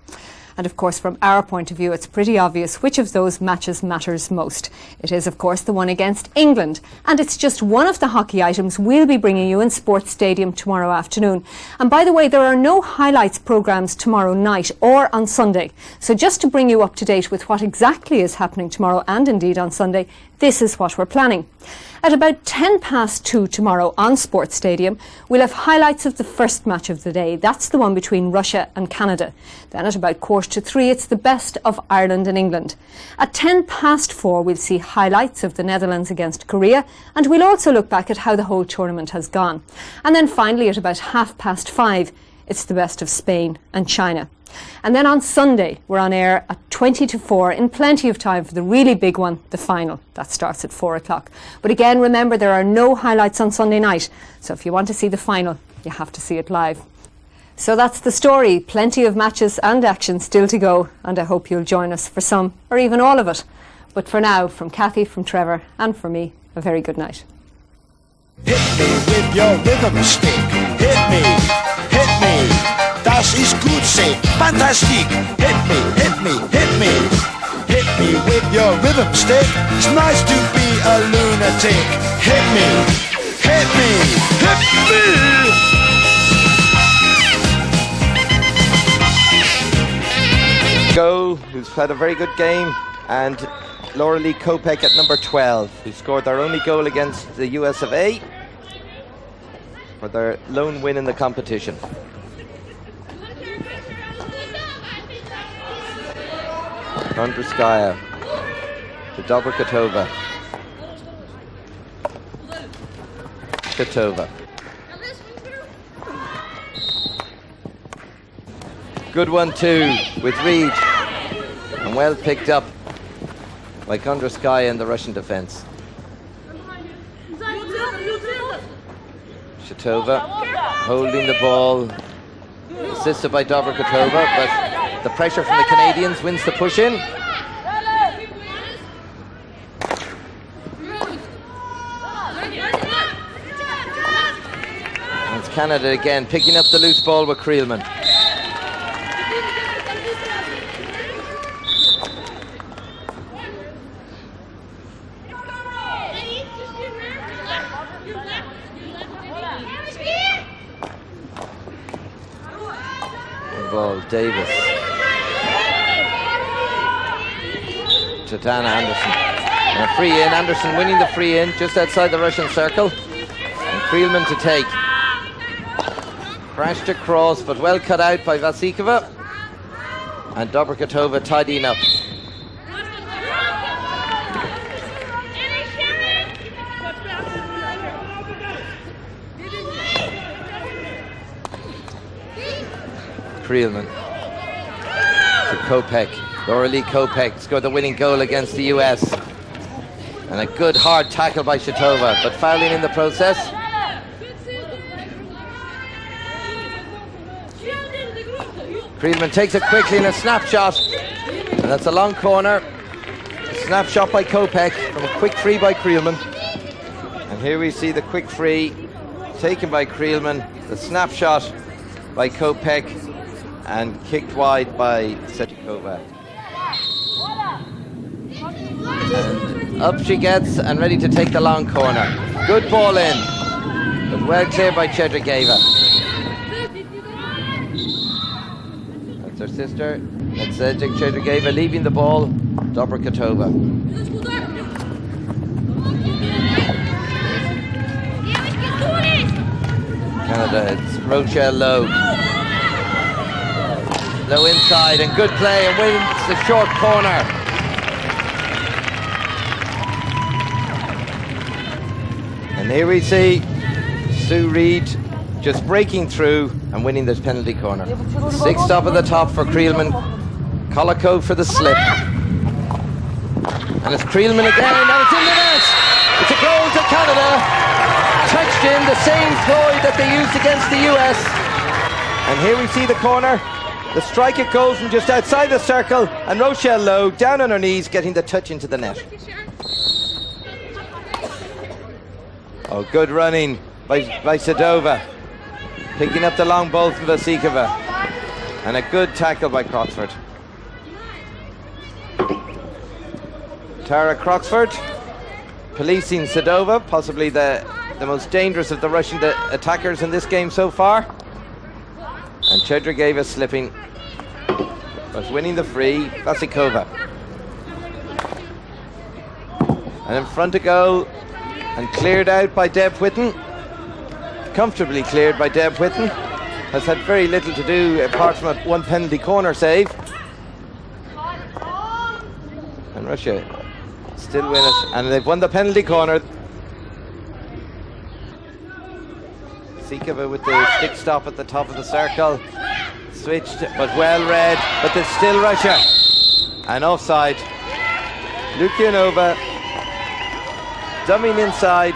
And of course, from our point of view, it's pretty obvious which of those matches matters most. It is, of course, the one against England. And it's just one of the hockey items we'll be bringing you in Sports Stadium tomorrow afternoon. And by the way, there are no highlights programmes tomorrow night or on Sunday. So just to bring you up to date with what exactly is happening tomorrow and indeed on Sunday, this is what we're planning. At about 2:10 tomorrow on Sports Stadium, we'll have highlights of the first match of the day. That's the one between Russia and Canada. Then at about 2:45, it's the best of Ireland and England. At 4:10, we'll see highlights of the Netherlands against Korea, and we'll also look back at how the whole tournament has gone. And then finally at about 5:30, it's the best of Spain and China. And then on Sunday, we're on air at 4:20 in plenty of time for the really big one, the final. That starts at 4 o'clock. But again, remember, there are no highlights on Sunday night. So if you want to see the final, you have to see it live. So that's the story. Plenty of matches and action still to go. And I hope you'll join us for some, or even all of it. But for now, from Kathy, from Trevor, and from me, a very good night. Hit me with your rhythm stick. Hit me, hit me. Das ist gut, say, fantastic. Hit me, hit me, hit me. Hit me with your rhythm stick. It's nice to be a lunatic. Hit me, hit me, hit me. Go, who's had a very good game, and Laura Lee Kopek at number 12, who scored their only goal against the US of A for their lone win in the competition. Kondruskaya to Dobrikatova. Katova. Good one too with Reed, and well picked up by Kondruskaya in the Russian defense. Shatova holding the ball, assisted by Dobrikatova, but the pressure from the Canadians wins the push in. And it's Canada again picking up the loose ball with Creelman. Ball, Davis. To Dana Anderson. And a free in. Anderson winning the free in just outside the Russian circle. And Creelman to take. Crashed across, but well cut out by Vasikova. And Dobrikatova tidying up. Creelman. To Kopech. Laura-Lee Kopech scored the winning goal against the US. And a good hard tackle by Shatova, but fouling in the process. Creelman takes it quickly in a snapshot. And that's a long corner. A snapshot by Kopech from a quick free by Creelman. And here we see the quick free taken by Creelman. The snapshot by Kopech and kicked wide by Setikova. And up she gets and ready to take the long corner. Good ball in, but well cleared by Chedrigeva. That's her sister. That's Chedrigeva leaving the ball. Dobrikatova. Canada, it's Rochelle Lowe. Low inside and good play and wins the short corner. And here we see Sue Reed just breaking through and winning this penalty corner. 6 up at the top for Creelman. Kolakov for the slip. And it's Creelman again, and it's in the net! It's a goal to Canada. Touched in the same ploy that they used against the US. And here we see the corner. The striker goes from just outside the circle, and Rochelle Lowe down on her knees getting the touch into the net. Oh, good running by Sadova. Picking up the long ball from Vasikova. And a good tackle by Croxford. Tara Croxford policing Sadova, possibly the most dangerous of the Russian attackers in this game so far. And Chedrigeva slipping, but winning the free, Vasikova. And in front of goal, and cleared out by Deb Whitten. Comfortably cleared by Deb Whitten. Has had very little to do apart from a one penalty corner save. And Russia still win it, and they've won the penalty corner. Sikova with the stick stop at the top of the circle. Switched, but well read, but there's still Russia. And offside. Lukianova dumming inside,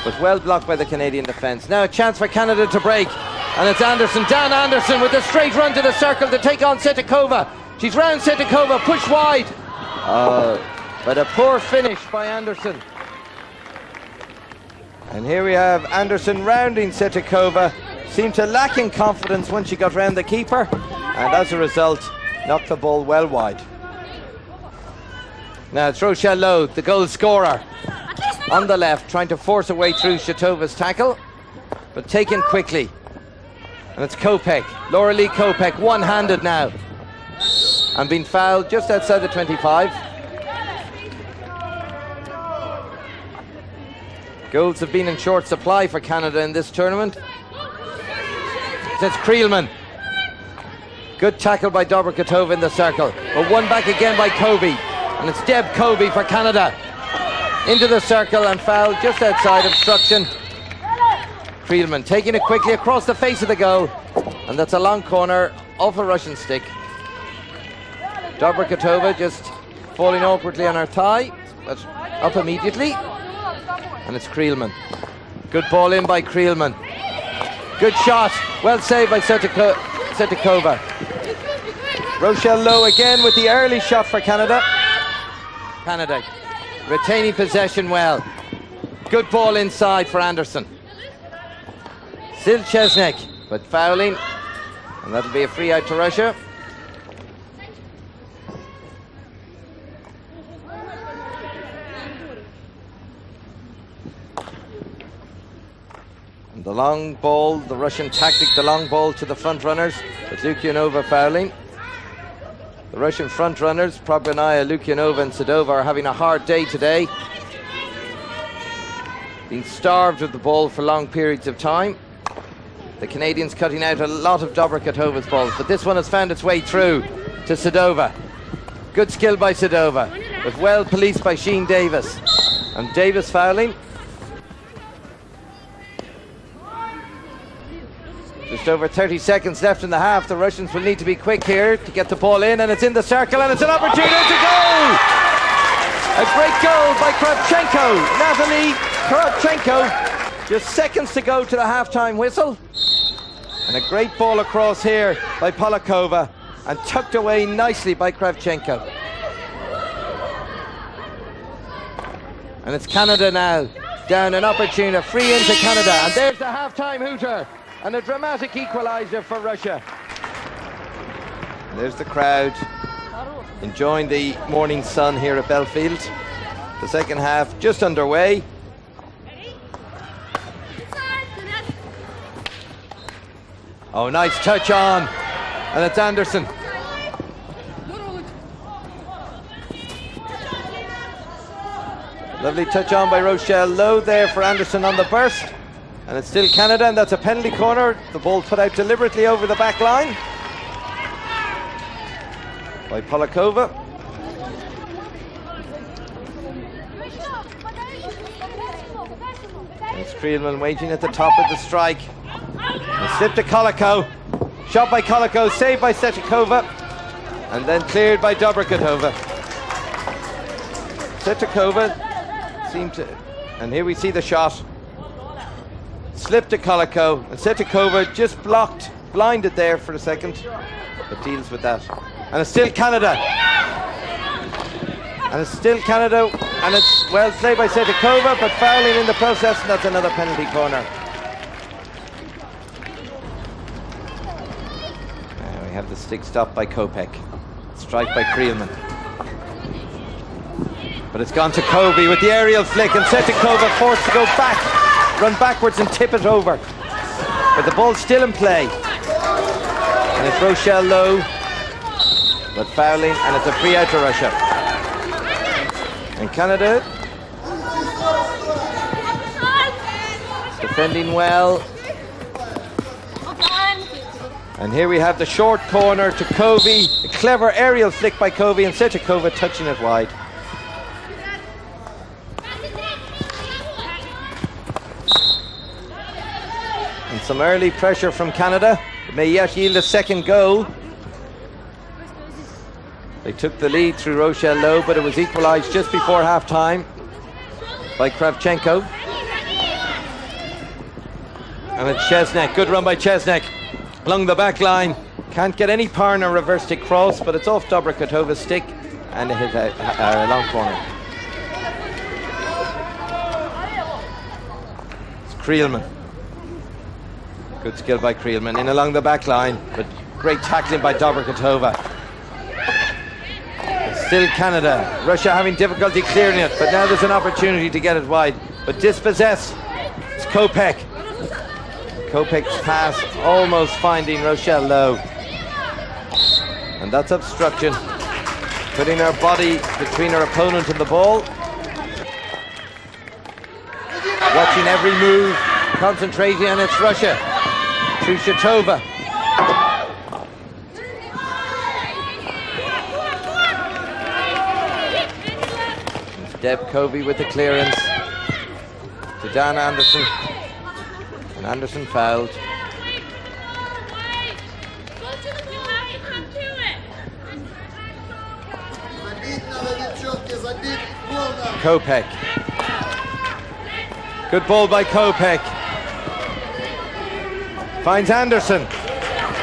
but well blocked by the Canadian defence. Now a chance for Canada to break, and it's Anderson, Dan Anderson with a straight run to the circle to take on Setikova. She's round Setikova, pushed wide. But a poor finish by Anderson. And here we have Anderson rounding Setikova. Seemed to lack in confidence when she got round the keeper, and as a result, knocked the ball well wide. Now it's Rochelle Lowe, the goal scorer, on the left, trying to force her way through Shatova's tackle, but taken quickly. And it's Kopech, Laura-Lee Kopech, one-handed now, and being fouled just outside the 25. Goals have been in short supply for Canada in this tournament. It's Creelman. Good tackle by Dobrikatova in the circle, but one back again by Kobe. And it's Deb Kobe for Canada. Into the circle and fouled just outside obstruction. Creelman taking it quickly across the face of the goal. And that's a long corner off a Russian stick. Dobrikatova just falling awkwardly on her thigh, but up immediately. And it's Creelman. Good ball in by Creelman. Good shot. Well saved by Setikova. Rochelle Lowe again with the early shot for Canada. Canada retaining possession well. Good ball inside for Anderson. Still Chesnek, but fouling. And that'll be a free out to Russia. And the long ball, the Russian tactic, the long ball to the front runners, with Lukianova fouling. The Russian front runners, Probranaya, Lukianova and Sadova, are having a hard day today. Being starved of the ball for long periods of time. The Canadians cutting out a lot of Dobrikatova's balls, but this one has found its way through to Sadova. Good skill by Sadova, but well policed by Sheen Davis. And Davis fouling. Just over 30 seconds left in the half. The Russians will need to be quick here to get the ball in, and it's in the circle, and it's an opportunity to goal! A great goal by Kravchenko, Natalie Kravchenko. Just seconds to go to the half-time whistle. And a great ball across here by Polakova, and tucked away nicely by Kravchenko. And it's Canada now, down an opportunity, free into Canada, and there's the half-time hooter. And a dramatic equaliser for Russia. And there's the crowd enjoying the morning sun here at Belfield. The second half just underway. Oh, nice touch on. And it's Anderson. Lovely touch on by Rochelle Lowe there for Anderson on the burst. And it's still Canada, and that's a penalty corner. The ball put out deliberately over the back line by Polakova. And it's Creelman waiting at the top of the strike. And slip to Kolikov. Shot by Kolikov, saved by Setikova, and then cleared by Dobrikatova. Setikova seemed to, and here we see the shot. Slip to Kolikov, and Setikova just blinded there for a second, but deals with that. And it's still Canada. And it's still Canada, and it's well played by Setikova, but fouling in the process, and that's another penalty corner. Now we have the stick stop by Kopek. Strike by Creelman. But it's gone to Kobe with the aerial flick, and Setikova forced to go back. Run backwards and tip it over. But the ball's still in play. And it's Rochelle Lowe, but fouling, and it's a free out to Russia. And Canada defending well. And here we have the short corner to Covey. A clever aerial flick by Covey, and Setikova touching it wide. Some early pressure from Canada. It may yet yield a second goal. They took the lead through Rochelle Lowe, but it was equalised just before half-time by Kravchenko. And it's Chesnek. Good run by Chesnek along the back line. Can't get any power in a reverse stick cross, but it's off Dobrikatova's stick, and it hit a long corner. It's Creelman. Good skill by Creelman in along the back line, but great tackling by Dobrikatova. It's still Canada. Russia having difficulty clearing it, but now there's an opportunity to get it wide. But dispossessed. It's Kopek. Kopek's pass almost finding Rochelle Lowe. And that's obstruction. Putting her body between her opponent and the ball. Watching every move, concentrating, and it's Russia. Through Shatova. It's Deb Covey with the clearance to Dan Anderson. And Anderson fouled. Kopek. Good ball by Kopek. Finds Anderson.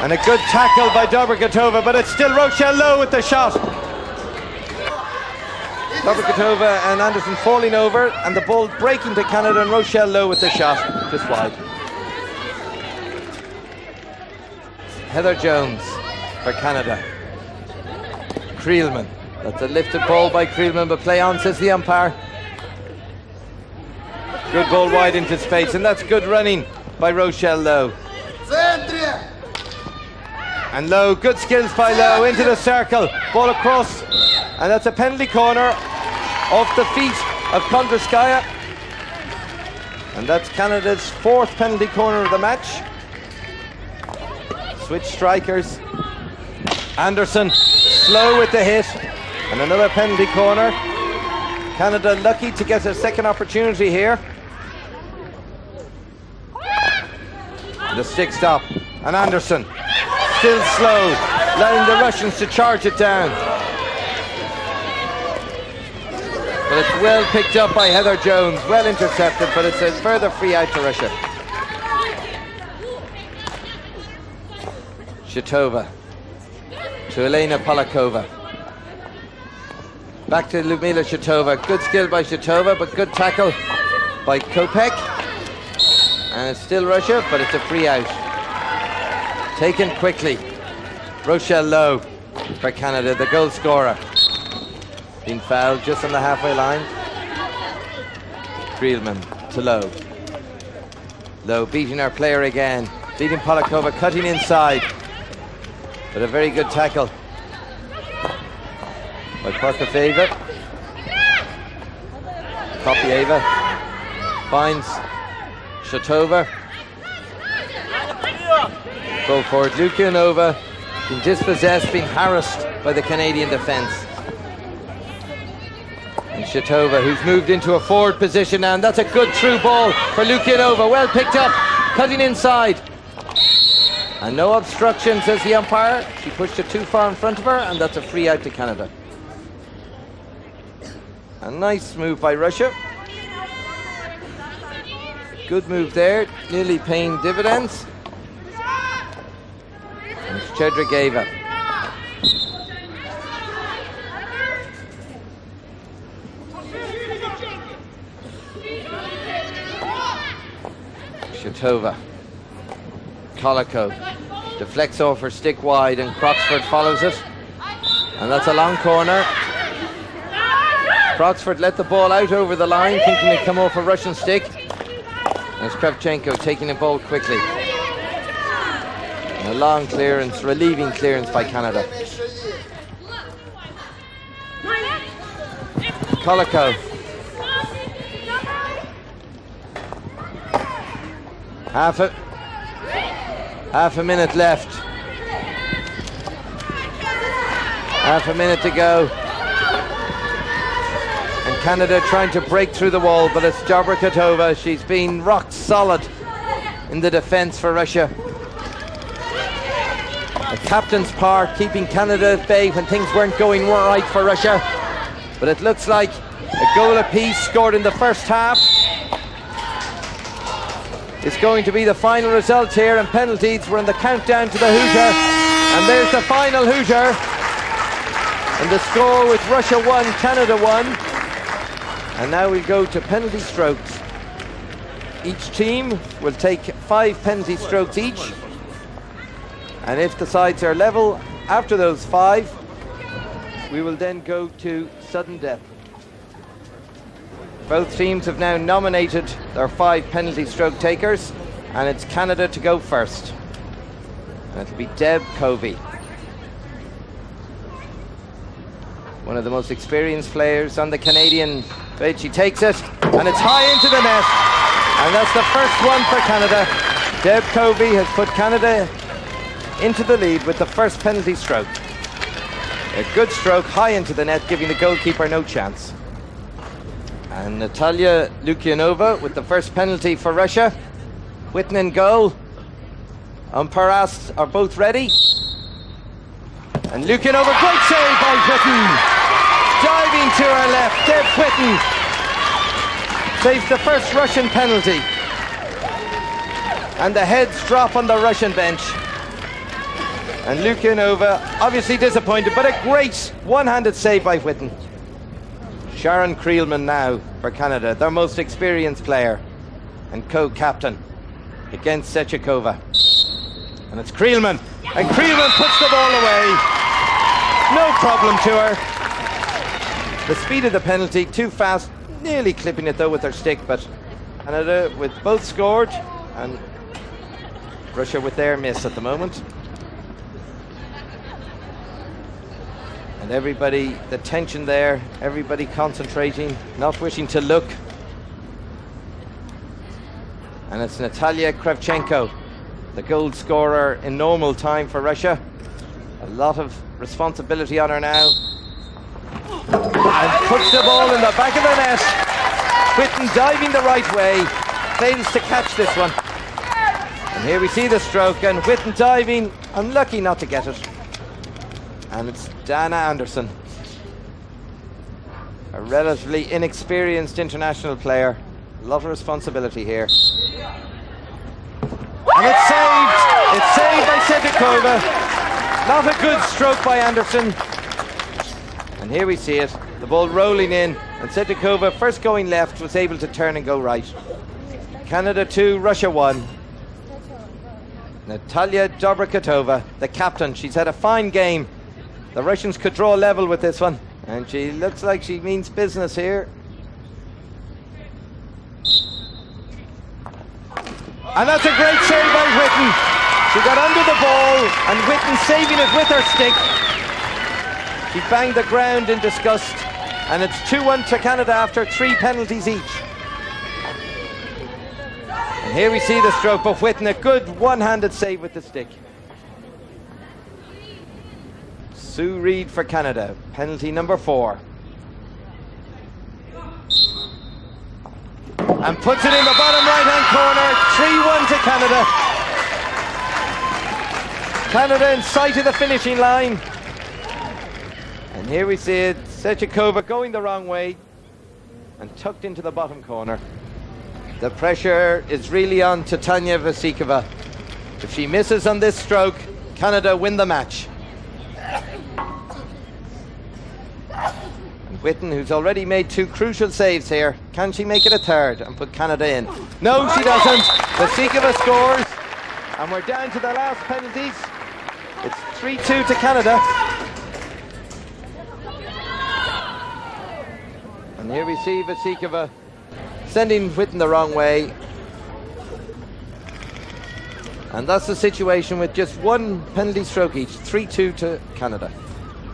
And a good tackle by Dobrikatova, but it's still Rochelle Lowe with the shot. Dobrikatova and Anderson falling over, and the ball breaking to Canada, and Rochelle Lowe with the shot, just wide. Heather Jones for Canada. Creelman. That's a lifted ball by Creelman, but play on, says the umpire. Good ball wide into space, and that's good running by Rochelle Lowe. And Lowe, good skills by Lowe, into the circle, ball across, and that's a penalty corner off the feet of Kondraskaya. And that's Canada's fourth penalty corner of the match. Switch strikers. Anderson, slow with the hit, and another penalty corner. Canada lucky to get a second opportunity here. The stick stop And Anderson, still slow, letting the Russians to charge it down. But it's well picked up by Heather Jones, well intercepted, but it's a further free out to Russia. Shatova to Elena Polakova. Back to Ludmila Shatova. Good skill by Shatova, but good tackle by Kopek. And it's still Russia, but it's a free out. Taken quickly. Rochelle Lowe for Canada, the goal scorer. Being fouled just on the halfway line. Creelman to Lowe. Lowe beating our player again. Beating Polakova, cutting inside. But a very good tackle by Prokofyeva. Kopieva finds Shatova. Go forward, Lukianova being dispossessed, being harassed by the Canadian defence. And Shatova, who's moved into a forward position now, and that's a good through ball for Lukianova. Well picked up, cutting inside. And no obstruction, says the umpire. She pushed it too far in front of her, and that's a free out to Canada. A nice move by Russia. Good move there, nearly paying dividends. And it's Chedrigeva. Shatova. Kolikov deflects off her stick wide, and Croxford follows it. And that's a long corner. Croxford let the ball out over the line, thinking it'd come off a Russian stick. And it's Kravchenko taking the ball quickly. And a long clearance, relieving clearance by Canada. Kolikov. Half a minute left. Half a minute to go. And Canada trying to break through the wall, but it's Jabrakatova. She's been rock solid in the defence for Russia. The captain's part, keeping Canada at bay when things weren't going right for Russia. But it looks like a goal apiece scored in the first half. It's going to be the final result here, and penalties. We're in the countdown to the Hooter, and there's the final Hooter. And the score with Russia 1, Canada 1. And now we go to penalty strokes. Each team will take 5 penalty strokes each. And if the sides are level after those 5, we will then go to sudden death. Both teams have now nominated their 5 penalty stroke takers, and it's Canada to go first. And it'll be Deb Covey, one of the most experienced players on the Canadian pitch. She takes it, and it's high into the net. And that's the first one for Canada. Deb Covey has put Canada into the lead with the first penalty stroke. A good stroke, high into the net, giving the goalkeeper no chance. And Natalia Lukianova with the first penalty for Russia. Whitten in goal. Umpire asks, are both ready? And Lukianova, great save by Whitten. Diving to her left, Deb Whitten saves the first Russian penalty. And the heads drop on the Russian bench. And Lukianova obviously disappointed, but a great one-handed save by Whitten. Sharon Creelman now for Canada, their most experienced player and co-captain against Sechikova. And it's Creelman, and Creelman puts the ball away. No problem to her. The speed of the penalty, too fast, nearly clipping it though with her stick, but Canada with both scored, and Russia with their miss at the moment. And everybody, the tension there, everybody concentrating, not wishing to look. And it's Natalia Kravchenko, the goal scorer in normal time for Russia. A lot of responsibility on her now. And puts the ball in the back of the net. Whitten diving the right way, fails to catch this one. And here we see the stroke, and Whitten diving, unlucky not to get it. And it's Dana Anderson, a relatively inexperienced international player. A lot of responsibility here. And it's saved! It's saved by Sedikova. Not a good stroke by Anderson. And here we see it, the ball rolling in, and Sedikova, first going left, was able to turn and go right. Canada 2, Russia 1. Natalia Dobrikatova, the captain, she's had a fine game. The Russians could draw level with this one, and she looks like she means business here. And that's a great save by Whitten. She got under the ball, and Whitten saving it with her stick. She banged the ground in disgust, and it's 2-1 to Canada after 3 penalties each. And here we see the stroke of Whitten, a good one-handed save with the stick. Sue Reed for Canada, penalty number 4. And puts it in the bottom right-hand corner, 3-1 to Canada. Canada in sight of the finishing line. And here we see it, Sedikova going the wrong way and tucked into the bottom corner. The pressure is really on to Tanya Vasikova. If she misses on this stroke, Canada win the match. And Whitten, who's already made 2 crucial saves here, can she make it a third and put Canada in? No, she doesn't. Vasikova scores, and we're down to the last penalties. It's 3-2 to Canada. And here we see Vasikova sending Whitten the wrong way. And that's the situation with just 1 penalty stroke each, 3-2 to Canada.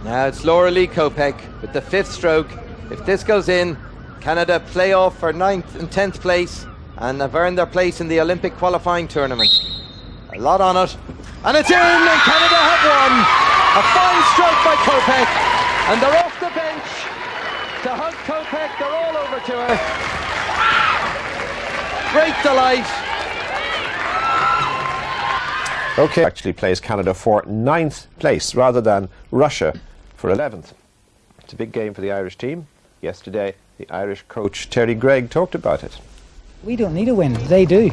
Now it's Laura Lee Kopek with the 5th stroke. If this goes in, Canada play off for 9th and 10th place and have earned their place in the Olympic qualifying tournament. A lot on it. And it's in, and Canada have won. A fine stroke by Kopek. And they're off the bench to hug Kopek. They're all over to her. Great delight. Okay, actually plays Canada for 9th place rather than Russia for 11th. It's a big game for the Irish team. Yesterday, the Irish coach Terry Gregg talked about it. We don't need a win, they do.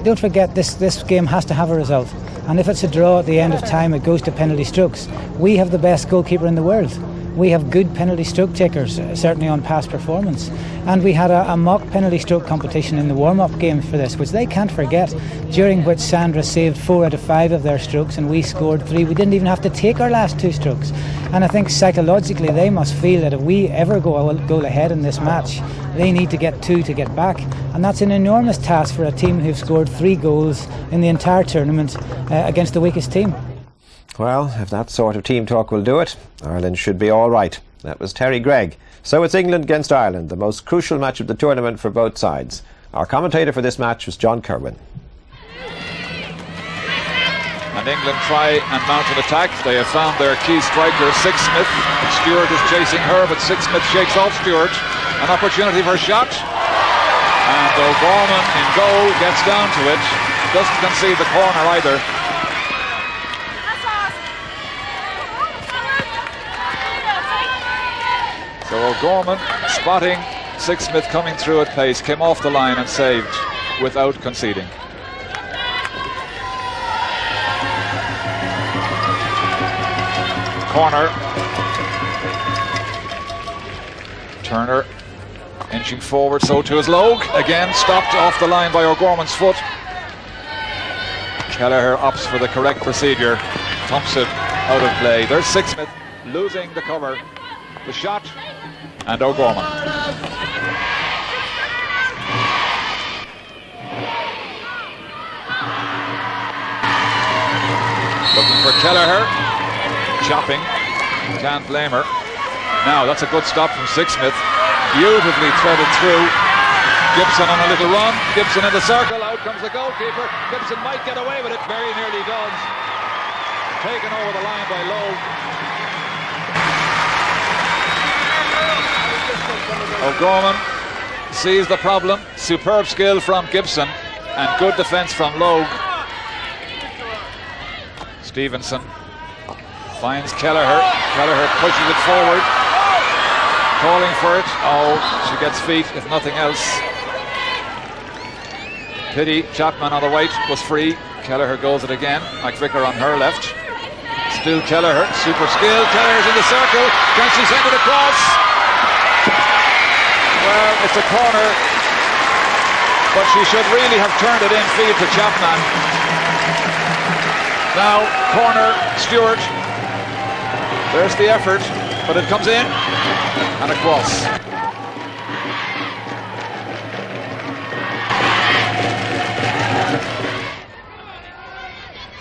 Don't forget this game has to have a result. And if it's a draw at the end of time, it goes to penalty strokes. We have the best goalkeeper in the world. We have good penalty stroke takers, certainly on past performance. And we had a mock penalty stroke competition in the warm-up game for this, which they can't forget, during which Sandra saved 4 out of 5 of their strokes and we scored 3. We didn't even have to take our last 2 strokes. And I think psychologically they must feel that if we ever go a goal ahead in this match, they need to get 2 to get back. And that's an enormous task for a team who've scored 3 goals in the entire tournament against the weakest team. Well, if that sort of team talk will do it, Ireland should be all right. That was Terry Gregg. So it's England against Ireland, the most crucial match of the tournament for both sides. Our commentator for this match was John Kerwin. And England try and mount an attack. They have found their key striker, Sig Smith. Stewart is chasing her, but Sig Smith shakes off Stewart. An opportunity for a shot. And O'Gorman in goal gets down to it. Doesn't concede the corner either. So O'Gorman, spotting Sig Smith coming through at pace, came off the line and saved without conceding. Corner. Turner inching forward, so to his Logue. Again stopped off the line by O'Gorman's foot. Kelleher opts for the correct procedure. Thompson out of play. There's Sig Smith losing the cover. The shot. And O'Gorman. Looking for Kelleher. Chopping. Can't blame her. Now that's a good stop from Sig Smith. Beautifully threaded through. Gibson on a little run. Gibson in the circle. Out comes the goalkeeper. Gibson might get away with it. Very nearly does. Taken over the line by Lowe. O'Gorman sees the problem. Superb skill from Gibson and good defence from Logue. Stevenson finds Kelleher. Kelleher pushes it forward, calling for it. Oh, she gets feet if nothing else. Pity Chapman on the right was free. Kelleher goes it again. McVicker on her left. Still Kelleher, super skill. Kelleher's in the circle. Can she send it across? Well, it's a corner, but she should really have turned it in field to Chapman. Now, corner, Stewart. There's the effort, but it comes in and across.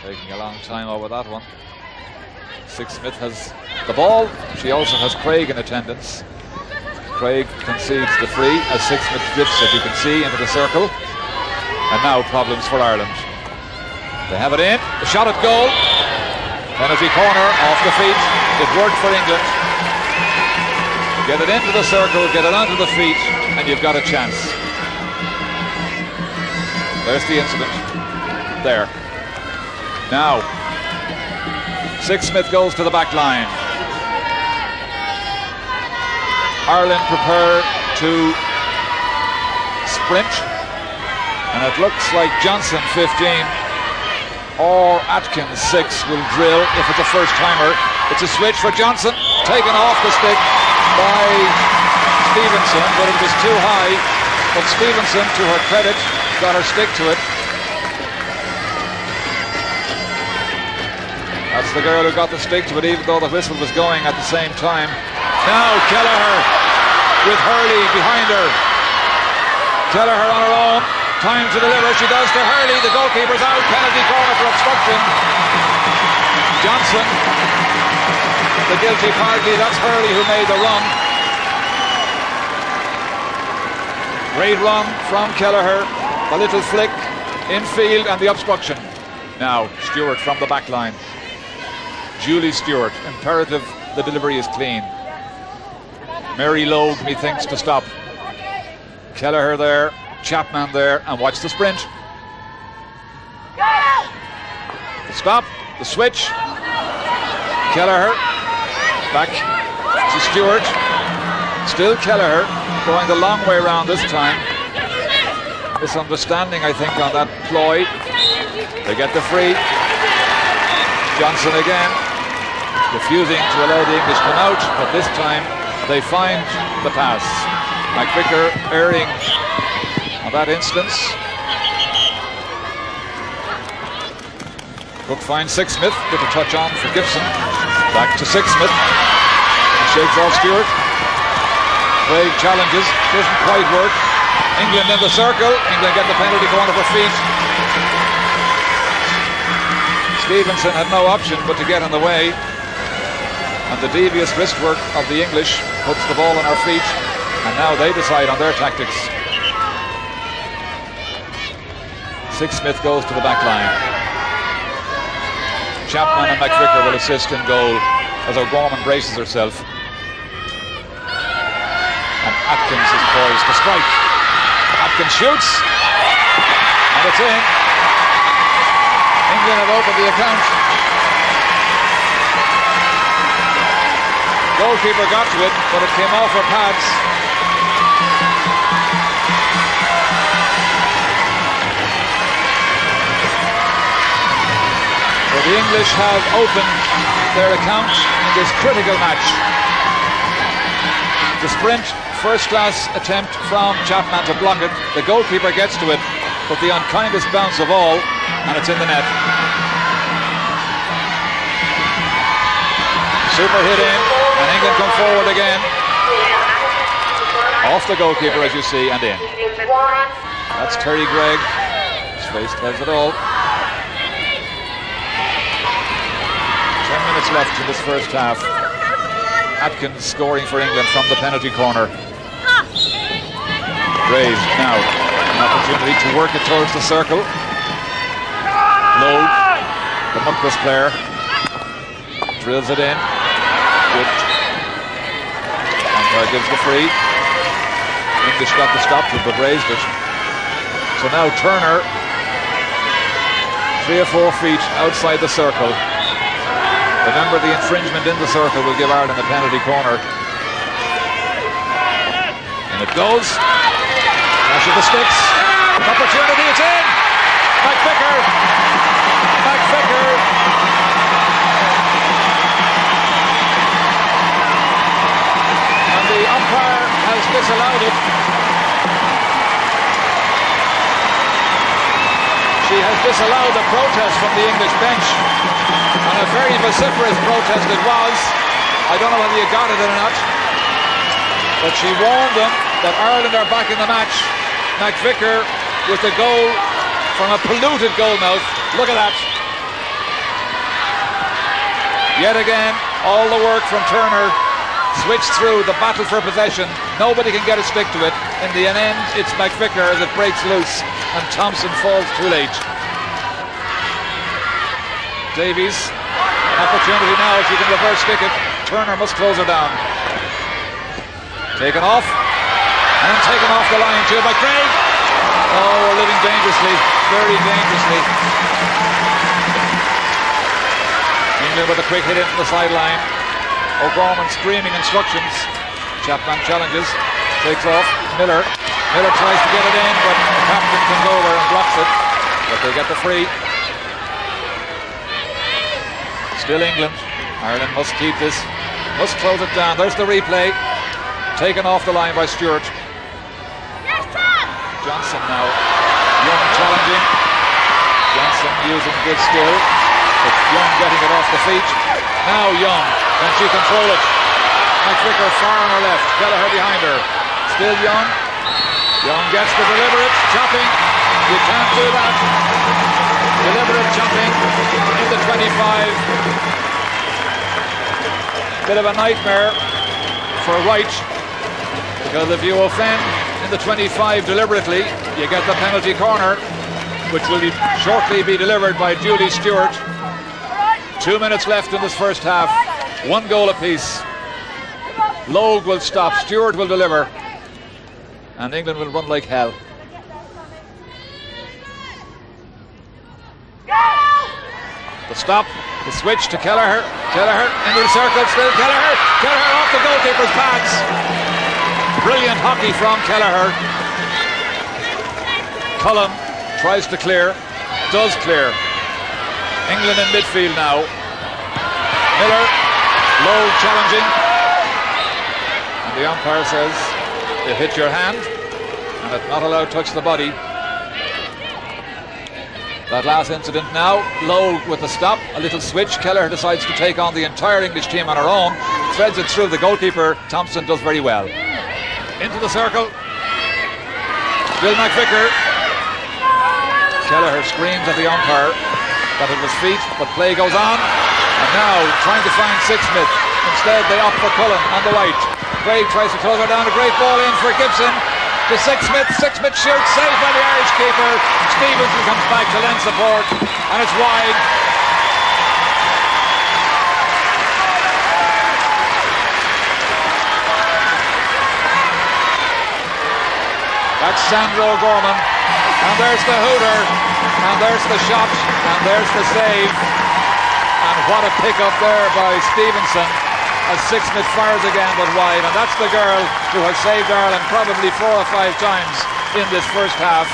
Taking a long time over that one. Sixsmith has the ball. She also has Craig in attendance. Craig concedes the free as Sixsmith drifts, as you can see, into the circle. And now problems for Ireland. They have it in. The shot at goal. Penalty corner off the feet. It worked for England. Get it into the circle, get it onto the feet, and you've got a chance. There's the incident. There. Now, Sixsmith goes to the back line. Ireland prepare to sprint, and it looks like Johnson 15 or Atkins 6 will drill if it's a first-timer. It's a switch for Johnson, taken off the stick by Stevenson, but it was too high. But Stevenson, to her credit, got her stick to it. That's the girl who got the stick to it, even though the whistle was going at the same time. Now Kelleher with Hurley behind her. Kelleher on her own. Time to deliver. She does to Hurley. The goalkeeper's out. Penalty corner for obstruction. Johnson, the guilty party. That's Hurley who made the run. Great run from Kelleher. The little flick infield and the obstruction. Now Stewart from the back line. Julie Stewart, imperative the delivery is clean. Mary Logue, methinks, to stop. Kelleher there, Chapman there, and watch the sprint. The stop, the switch. Kelleher, back to Stewart. Still Kelleher, going the long way around this time. Misunderstanding, I think, on that ploy. They get the free. Johnson again, refusing to allow the English come out, but this time they find the pass. McVicker erring on that instance. Cook finds Sixsmith, little touch on for Gibson. Back to Sixsmith. He shakes off Stewart. Craig challenges, doesn't quite work. England in the circle. England get the penalty corner for feet. Stevenson had no option but to get in the way, and the devious wrist work of the English puts the ball on our feet, and now they decide on their tactics. Sixsmith goes to the back line. Chapman and McVicker will assist in goal as O'Gorman braces herself, and Atkins is poised to strike. Atkins shoots, and it's in. England have opened the account. Goalkeeper got to it, but it came off her pads. So the English have opened their account in this critical match. The sprint, first-class attempt from Chapman to block it. The goalkeeper gets to it, but the unkindest bounce of all, and it's in the net. Super hit in, and England come forward again. Off the goalkeeper, as you see, and in. That's Terry Gregg. His face tells it all. 10 minutes left in this first half. Atkins scoring for England from the penalty corner. Raised now. An opportunity to work it towards the circle. Lowe, the Muckross player, drills it in. Good. And gives the free. English got the stop to it, but raised it. So now Turner, 3 or 4 feet outside the circle. Remember, the infringement in the circle will give Ireland a penalty corner. And it goes. Flash of the sticks. Opportunity, it's in. McVicker. And the umpire has disallowed it. She has disallowed a protest from the English bench. And a very vociferous protest it was. I don't know whether you got it or not. But she warned them that Ireland are back in the match. McVicker with the goal from a polluted goal mouth. Look at that. Yet again, all the work from Turner switched through the battle for possession. Nobody can get a stick to it. In the end, it's McVicker as it breaks loose and Thompson falls too late. Davies, an opportunity now if you can reverse stick it. Turner must close her down. Taken off, and taken off the line too by Craig. Oh, we're living dangerously, very dangerously. England with a quick hit into the sideline. O'Gorman screaming instructions. Chapman challenges, takes off. Miller tries to get it in, but the captain comes over and blocks it. But they get the free. Still England. Ireland must keep this, must close it down. There's the replay. Taken off the line by Stewart. Johnson now. Young challenging. Johnson using good skill. But Young getting it off the feet. Now Young. Can she control it? McVicker far on her left. Kelleher behind her. Still Young. Young gets the deliberate chopping. You can't do that. Deliberate chopping in the 25. Bit of a nightmare for Wright, because if you offend in the 25 deliberately, you get the penalty corner, which will shortly be delivered by Julie Stewart. 2 minutes left in this first half. 1 goal apiece. Logue will stop, Stewart will deliver, and England will run like hell. The stop, the switch to Kelleher. Kelleher into the circle, still Kelleher. Kelleher off the goalkeeper's pads. Brilliant hockey from Kelleher. Cullum tries to clear, does clear. England in midfield now. Miller, low challenging. And the umpire says it hit your hand and it's not allowed to touch the body. That last incident now, Lowe with the stop, a little switch. Kelleher decides to take on the entire English team on her own, threads it through the goalkeeper. Thompson does very well. Into the circle. Still McVicker. Kelleher screams at the umpire that it was feet, but play goes on. And now trying to find Sixsmith. Instead they opt for Cullen on the right. Craig tries to close her down, a great ball in for Gibson. To Sixsmith. Sixsmith shoots, saved by the Irish keeper. Stevenson comes back to lend support, and it's wide. That's Sandra O'Gorman, and there's the hooter, and there's the shot, and there's the save, and what a pick up there by Stevenson. As Sixsmith fires again but wide, and that's the girl who has saved Ireland probably 4 or 5 times in this first half.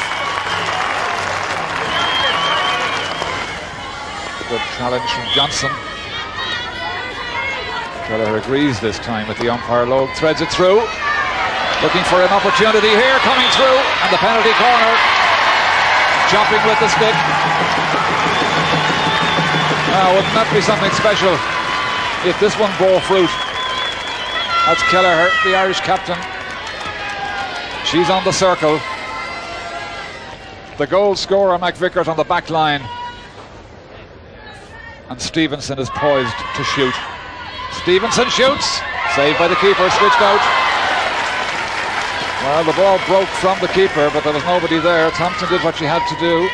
Good challenge from Johnson. Kelleher agrees this time with the umpire. Logue threads it through, looking for an opportunity here, coming through, and the penalty corner. Chopping with the stick. Now, wouldn't that be something special if this one bore fruit? That's Kelleher, the Irish captain. She's on the circle. The goal scorer, McVicker's on the back line. And Stevenson is poised to shoot. Stevenson shoots. Saved by the keeper, switched out. Well, the ball broke from the keeper, but there was nobody there. Thompson did what she had to do.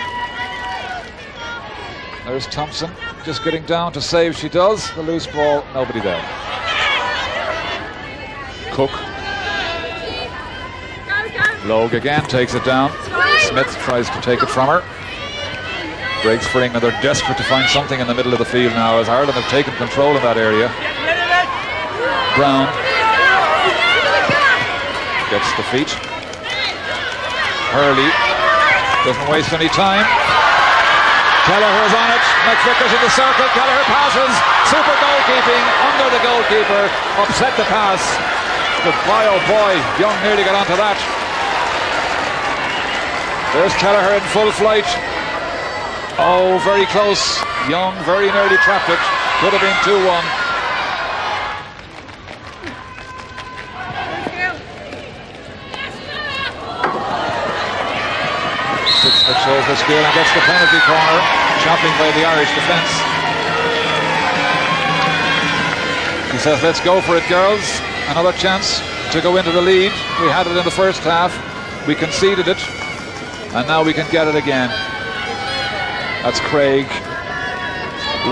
There's Thompson. Just getting down to save, she does. The loose ball, nobody there. Cook. Logue again takes it down. Smith tries to take it from her. Breaks for England. They're desperate to find something in the middle of the field now as Ireland have taken control of that area. Brown gets the feet. Hurley doesn't waste any time. Kelleher's on it. McVicker's in the circle. Kelleher passes. Super goalkeeping under the goalkeeper. Upset the pass. But boy, oh boy, Young nearly got onto that. There's Kelleher in full flight. Oh, very close. Young very nearly trapped it. Could have been 2-1. Sixsmith shows the skill and gets the penalty corner. Chopping by the Irish defence. He says, let's go for it, girls. Another chance to go into the lead. We had it in the first half. We conceded it. And now we can get it again. That's Craig.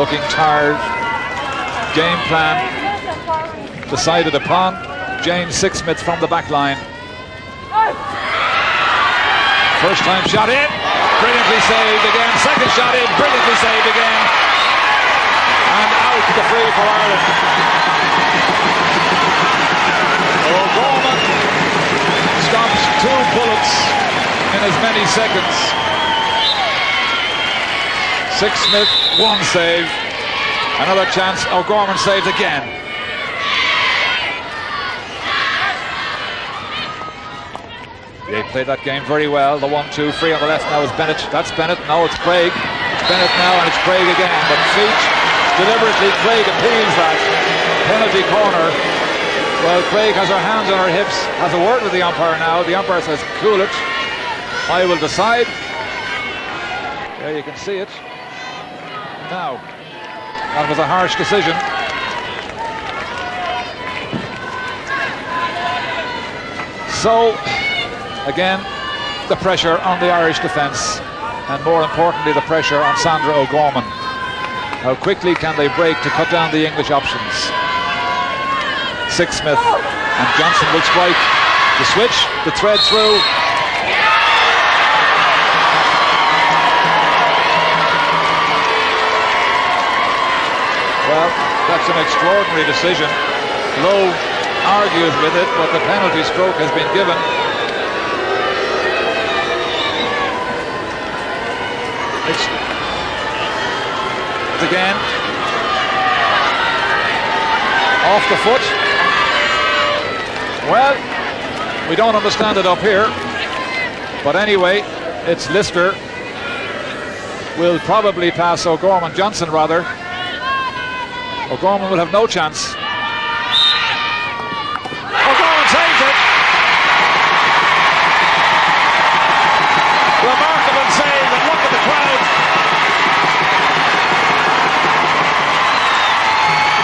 Looking tired. Game plan decided upon. James Sixsmith from the back line. First time shot in, brilliantly saved again. Second shot in, brilliantly saved again. And out to the free for Ireland. O'Gorman stops 2 bullets in as many seconds. Sixsmith, 1 save. Another chance, O'Gorman saves again. They played that game very well. The 1-2, free on the left now is Bennett. That's Bennett. No, it's Craig. It's Bennett now, and it's Craig again. But feet, deliberately, Craig appeals that. Penalty corner. Well, Craig has her hands on her hips. Has a word with the umpire now. The umpire says, cool it. I will decide. There you can see it. Now, that was a harsh decision. So, again, the pressure on the Irish defence, and more importantly, the pressure on Sandra O'Gorman. How quickly can they break to cut down the English options? Sixsmith and Johnson will strike. The switch, the thread through. Well, that's an extraordinary decision. Lowe argues with it, but the penalty stroke has been given. It's again off the foot. Well, we don't understand it up here, but anyway, it's Lister will probably pass O'Gorman, Johnson rather. O'Gorman will have no chance. O'Gorman saves it. Remarkable save, and look at the crowd.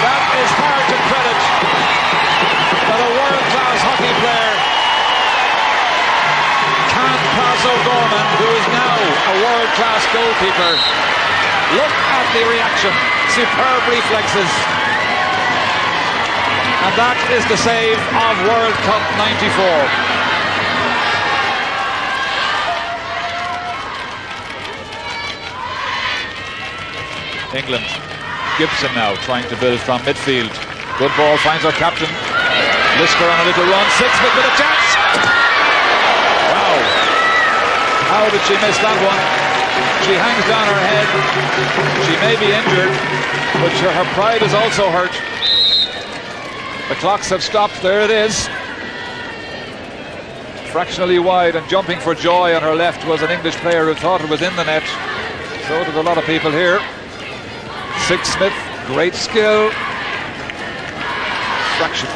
That is hard to credit that a world-class hockey player can't pass O'Gorman, who is now a world-class goalkeeper. Look at the reaction. Superb reflexes. And that is the save of World Cup '94. England. Gibson now trying to build from midfield. Good ball, finds our captain. Lister on a little run. Sixsmith with a chance. Wow. How did she miss that one? She hangs down her head. She may be injured, but her pride is also hurt. The clocks have stopped. There it is. Fractionally wide, and jumping for joy on her left was an English player who thought it was in the net. So did a lot of people here. Sixsmith, great skill. Fraction.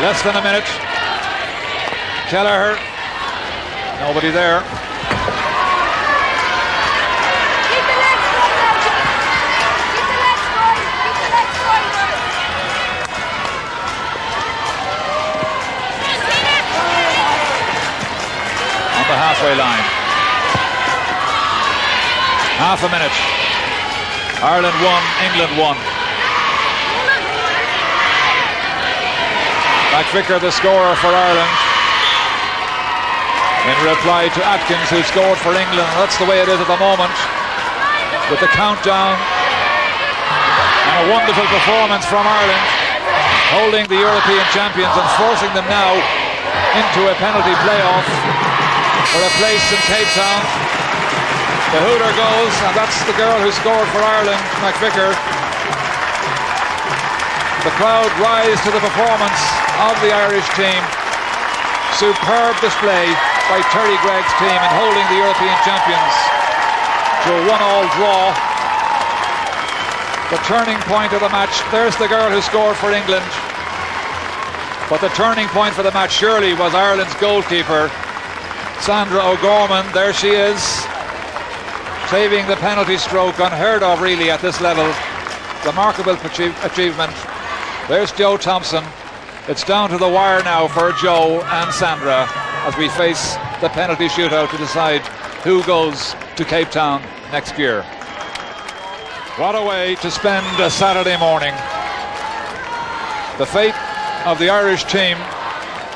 Less than a minute. Kelleher. Nobody there. On the halfway line. Half a minute. Ireland 1, England 1. McVicker the scorer for Ireland. in reply to Atkins, who scored for England. That's the way it is at the moment, with the countdown. And a wonderful performance from Ireland, holding the European champions and forcing them now into a penalty playoff for a place in Cape Town. The hooter goes, and that's the girl who scored for Ireland, McVicker. The crowd rise to the performance of the Irish team. Superb display by Terry Gregg's team in holding the European champions to a 1-1 draw. The turning point of the match, there's the girl who scored for England. But the turning point for the match surely was Ireland's goalkeeper, Sandra O'Gorman. There she is, saving the penalty stroke, unheard of really at this level. Remarkable achievement. There's Joe Thompson. It's down to the wire now for Joe and Sandra as we face the penalty shootout to decide who goes to Cape Town next year. What a way to spend a Saturday morning. The fate of the Irish team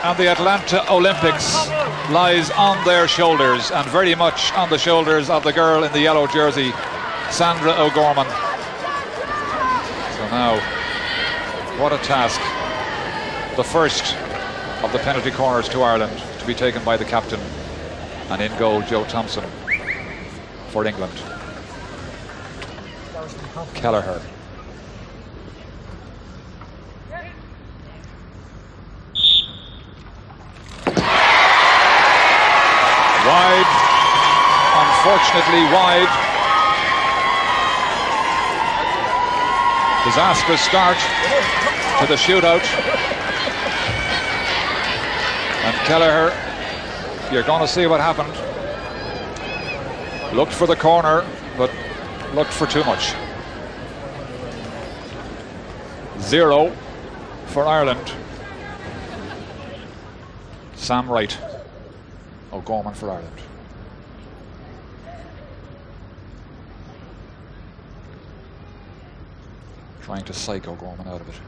and the Atlanta Olympics lies on their shoulders, and very much on the shoulders of the girl in the yellow jersey, Sandra O'Gorman. So now, what a task. The first of the penalty corners to Ireland to be taken by the captain, and in goal Joe Thompson for England. Kelleher. Wide, unfortunately wide. Disastrous start to the shootout. And Kelleher, you're going to see what happened. Looked for the corner, but looked for too much. 0 for Ireland. Sam Wright. O'Gorman for Ireland. Trying to psych O'Gorman out of it.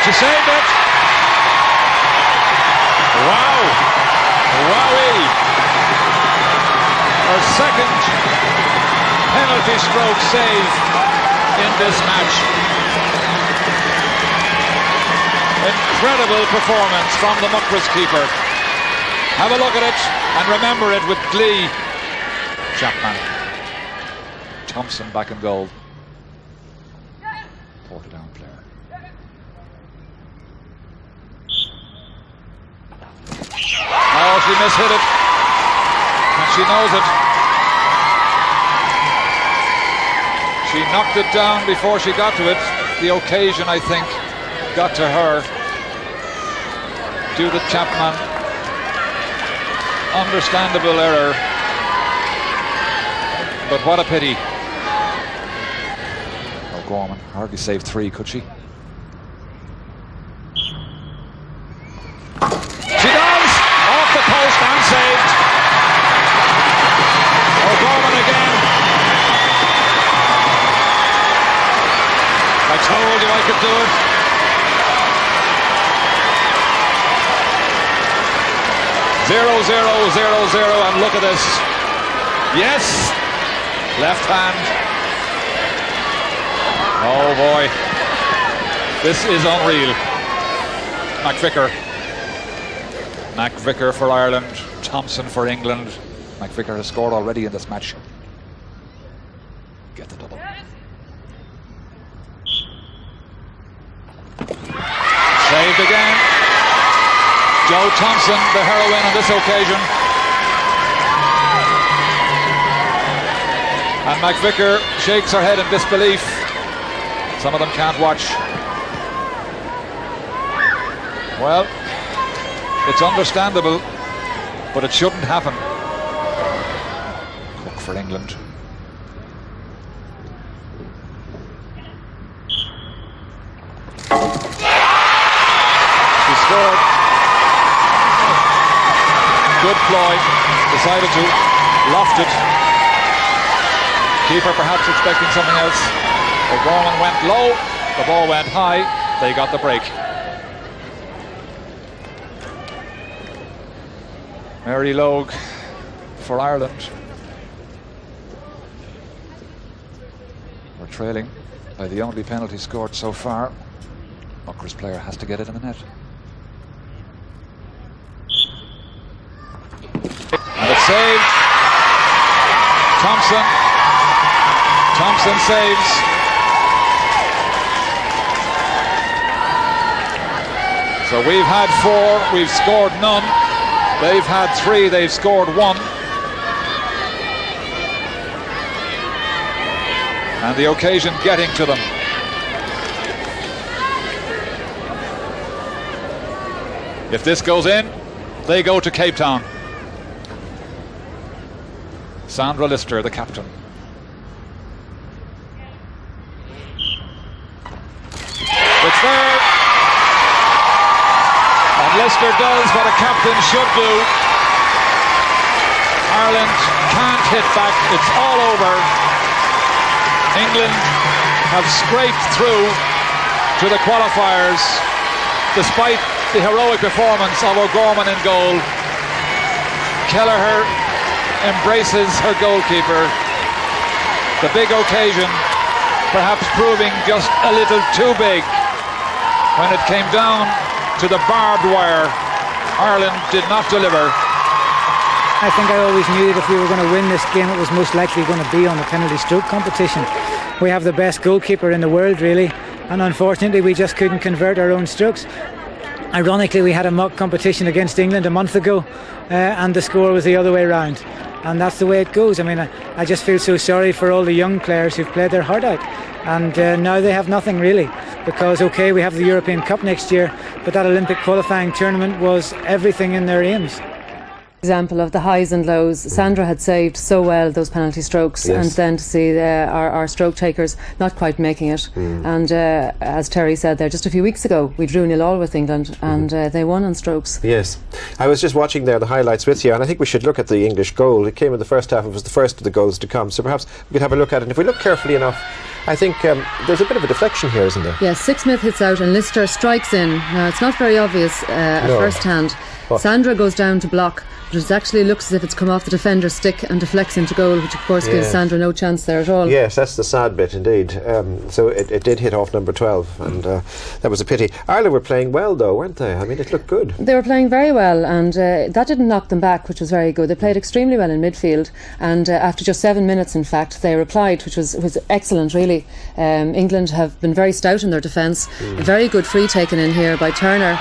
She saved it! Wow! Wowee! Her second penalty stroke save in this match. Incredible performance from the Muckross keeper. Have a look at it and remember it with glee. Chapman. Thompson back in goal. Portadown player. Oh, she mishit it. And she knows it. She knocked it down before she got to it. The occasion, I think, got to her. Judith Chapman. Understandable error. But what a pity. O'Gorman hardly saved 3, could she? She does! Off the post and saved. O'Gorman again. I told you I could do it. Zero, and look at this. Yes! Left hand. Oh boy. This is unreal. McVicker for Ireland. Thompson for England. McVicker has scored already in this match. Get the double. Saved again. Joe Thompson, the heroine on this occasion. And McVicker shakes her head in disbelief. Some of them can't watch. Well, it's understandable, but it shouldn't happen. Cook for England. She scored. Good ploy. Decided to loft it. Keeper perhaps expecting something else. O'Gorman went low, the ball went high, they got the break. Mary Logue for Ireland. We're trailing by the only penalty scored so far. Mucker's player has to get it in the net. And it's saved. Thompson saves. So we've had 4, we've scored none. They've had 3, they've scored 1. And the occasion getting to them. If this goes in, they go to Cape Town. Sandra Lister, the captain. It's there. And Lister does what a captain should do. Ireland can't hit back. It's all over. England have scraped through to the qualifiers despite the heroic performance of O'Gorman in goal. Kelleher embraces her goalkeeper. The big occasion perhaps proving just a little too big. When it came down to the barbed wire, Ireland did not deliver. I think I always knew that if we were going to win this game, it was most likely going to be on the penalty stroke competition. We have the best goalkeeper in the world, really, and unfortunately we just couldn't convert our own strokes. Ironically, we had a mock competition against England a month ago, and the score was the other way around. And that's the way it goes. I mean, I just feel so sorry for all the young players who've played their heart out. And now they have nothing really, because okay, we have the European Cup next year, but that Olympic qualifying tournament was everything in their aims. Example of the highs and lows. Sandra had saved so well those penalty strokes, Yes. and then to see our stroke takers not quite making it. And as Terry said there, just a few weeks ago we drew 0-0 with England, and they won on strokes. Yes, I was just watching there the highlights with you, and I think we should look at the English goal. It came in the first half. It was the first of the goals to come, so perhaps we could have a look at it. And if we look carefully enough, I think there's a bit of a deflection here, isn't there? Yes, Sixsmith hits out and Lister strikes in. Now it's not very obvious at first hand. Sandra goes down to block, but it actually looks as if it's come off the defender's stick and deflects into goal, which of course gives Sandra no chance there at all. Yes, that's the sad bit indeed. So it did hit off number 12, and that was a pity. Ireland were playing well though, weren't they? I mean, it looked good. They were playing very well, and that didn't knock them back, which was very good. They played extremely well in midfield, and after just 7 minutes in fact they replied, which was excellent really. England have been very stout in their defence. A very good free taken in here by Turner,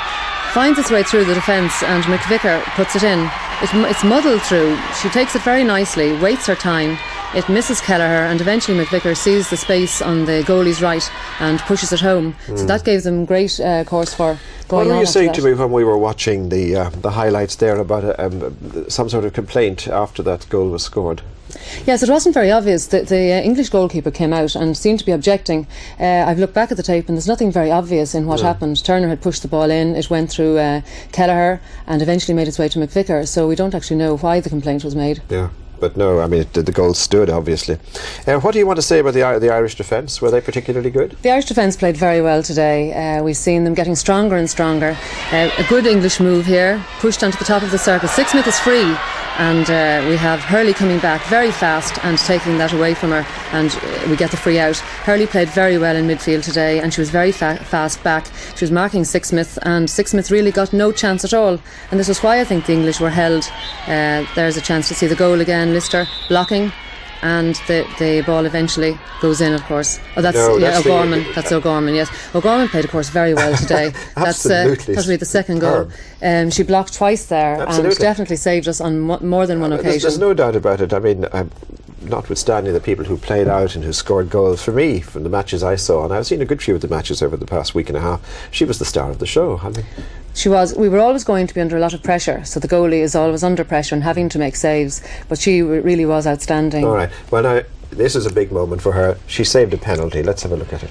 finds its way through the defence, and McVicker puts it in. It's muddled through. She takes it very nicely, waits her time. It misses Kelleher, and eventually McVicker sees the space on the goalie's right and pushes it home. So that gave them great course for going on. What were you saying that. to me when we were watching the highlights there about some sort of complaint after that goal was scored? Yes, it wasn't very obvious. The English goalkeeper came out and seemed to be objecting. I've looked back at the tape and there's nothing very obvious in what happened. Turner had pushed the ball in, it went through Kelleher and eventually made its way to McVicker, so we don't actually know why the complaint was made. Yeah. But no, I mean, the goal stood, obviously. What do you want to say about the Irish defence? Were they particularly good? The Irish defence played very well today. We've seen them getting stronger and stronger. A good English move here, pushed onto the top of the circle. Sixsmith is free, and we have Hurley coming back very fast and taking that away from her, and we get the free out. Hurley played very well in midfield today, and she was very fast back. She was marking Sixsmith, and Sixsmith really got no chance at all, and this is why I think the English were held. There's a chance to see the goal again. Lister blocking, and the ball eventually goes in, of course. That's O'Gorman. That's O'Gorman, yes. O'Gorman played, of course, very well today. That's really the second goal. She blocked twice there and definitely saved us on more than one occasion. There's no doubt about it. I mean, notwithstanding the people who played out and who scored goals, for me, from the matches I saw, and I've seen a good few of the matches over the past week and a half, she was the star of the show. I mean, she was. We were always going to be under a lot of pressure, so the goalie is always under pressure and having to make saves, but she really was outstanding. All right, well now this is a big moment for her. She saved a penalty. Let's have a look at it.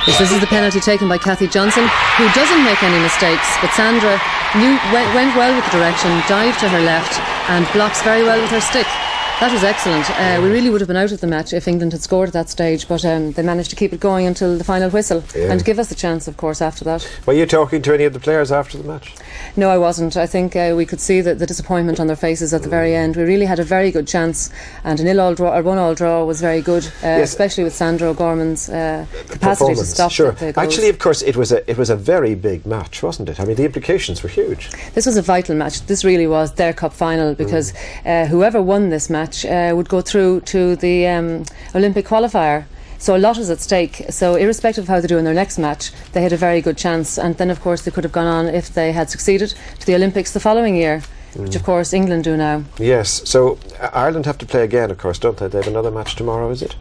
Yes, this is the penalty taken by Cathy Johnson, who doesn't make any mistakes, but Sandra went well with the direction, dived to her left and blocks very well with her stick. That was excellent. We really would have been out of the match if England had scored at that stage, but they managed to keep it going until the final whistle and give us the chance, of course, after that. Were you talking to any of the players after the match? No, I wasn't. I think we could see the disappointment on their faces at the very end. We really had a very good chance, and a 1-1 draw was very good, especially with Sandra O'Gorman's capacity to stop the goals. Actually, of course, it was a very big match, wasn't it? I mean, the implications were huge. This was a vital match. This really was their cup final, because whoever won this match would go through to the Olympic qualifier. So a lot is at stake. So irrespective of how they do in their next match, they had a very good chance. And then, of course, they could have gone on, if they had succeeded, to the Olympics the following year, which, of course, England do now. Yes. So Ireland have to play again, of course, don't they? They have another match tomorrow, is it?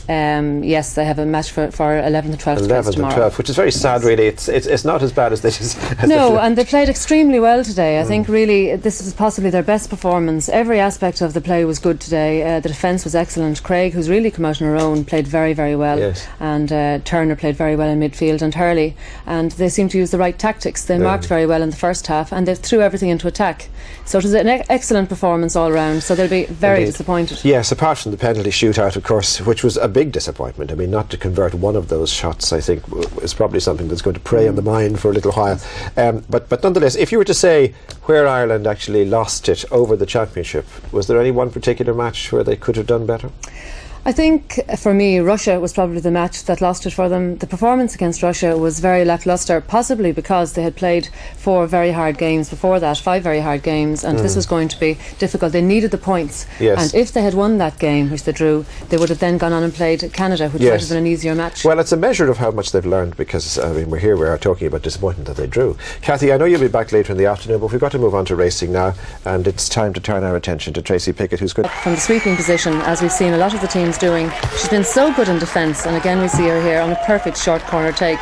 Yes, they have a match for 11th and 12th 11th and 12th, which is very sad, really. It's not as bad as they just... And they played extremely well today. I think really this is possibly their best performance. Every aspect of the play was good today. The defence was excellent. Craig, who's really come out on her own, played very, very well. Yes. And Turner played very well in midfield, and Hurley. And they seemed to use the right tactics. They marked very well in the first half, and they threw everything into attack. So it was an excellent performance all round. So they'll be very disappointed. Yes, apart from the penalty shootout, of course, which was a big disappointment. I mean, not to convert one of those shots, I think, is probably something that's going to prey on the mind for a little while. But nonetheless, if you were to say where Ireland actually lost it over the championship, was there any one particular match where they could have done better? I think for me Russia was probably the match that lost it for them. The performance against Russia was very lacklustre, possibly because they had played 4 very hard games before that, 5 very hard games, and this was going to be difficult. They needed the points, and if they had won that game, which they drew, they would have then gone on and played Canada, which would have been an easier match. Well, it's a measure of how much they've learned, because I mean, we are talking about disappointment that they drew. Kathy, I know you'll be back later in the afternoon, but we've got to move on to racing now, and it's time to turn our attention to Tracy Pickett, who's good from the sweeping position, as we've seen a lot of the teams doing. She's been so good in defence, and again we see her here on a perfect short corner take.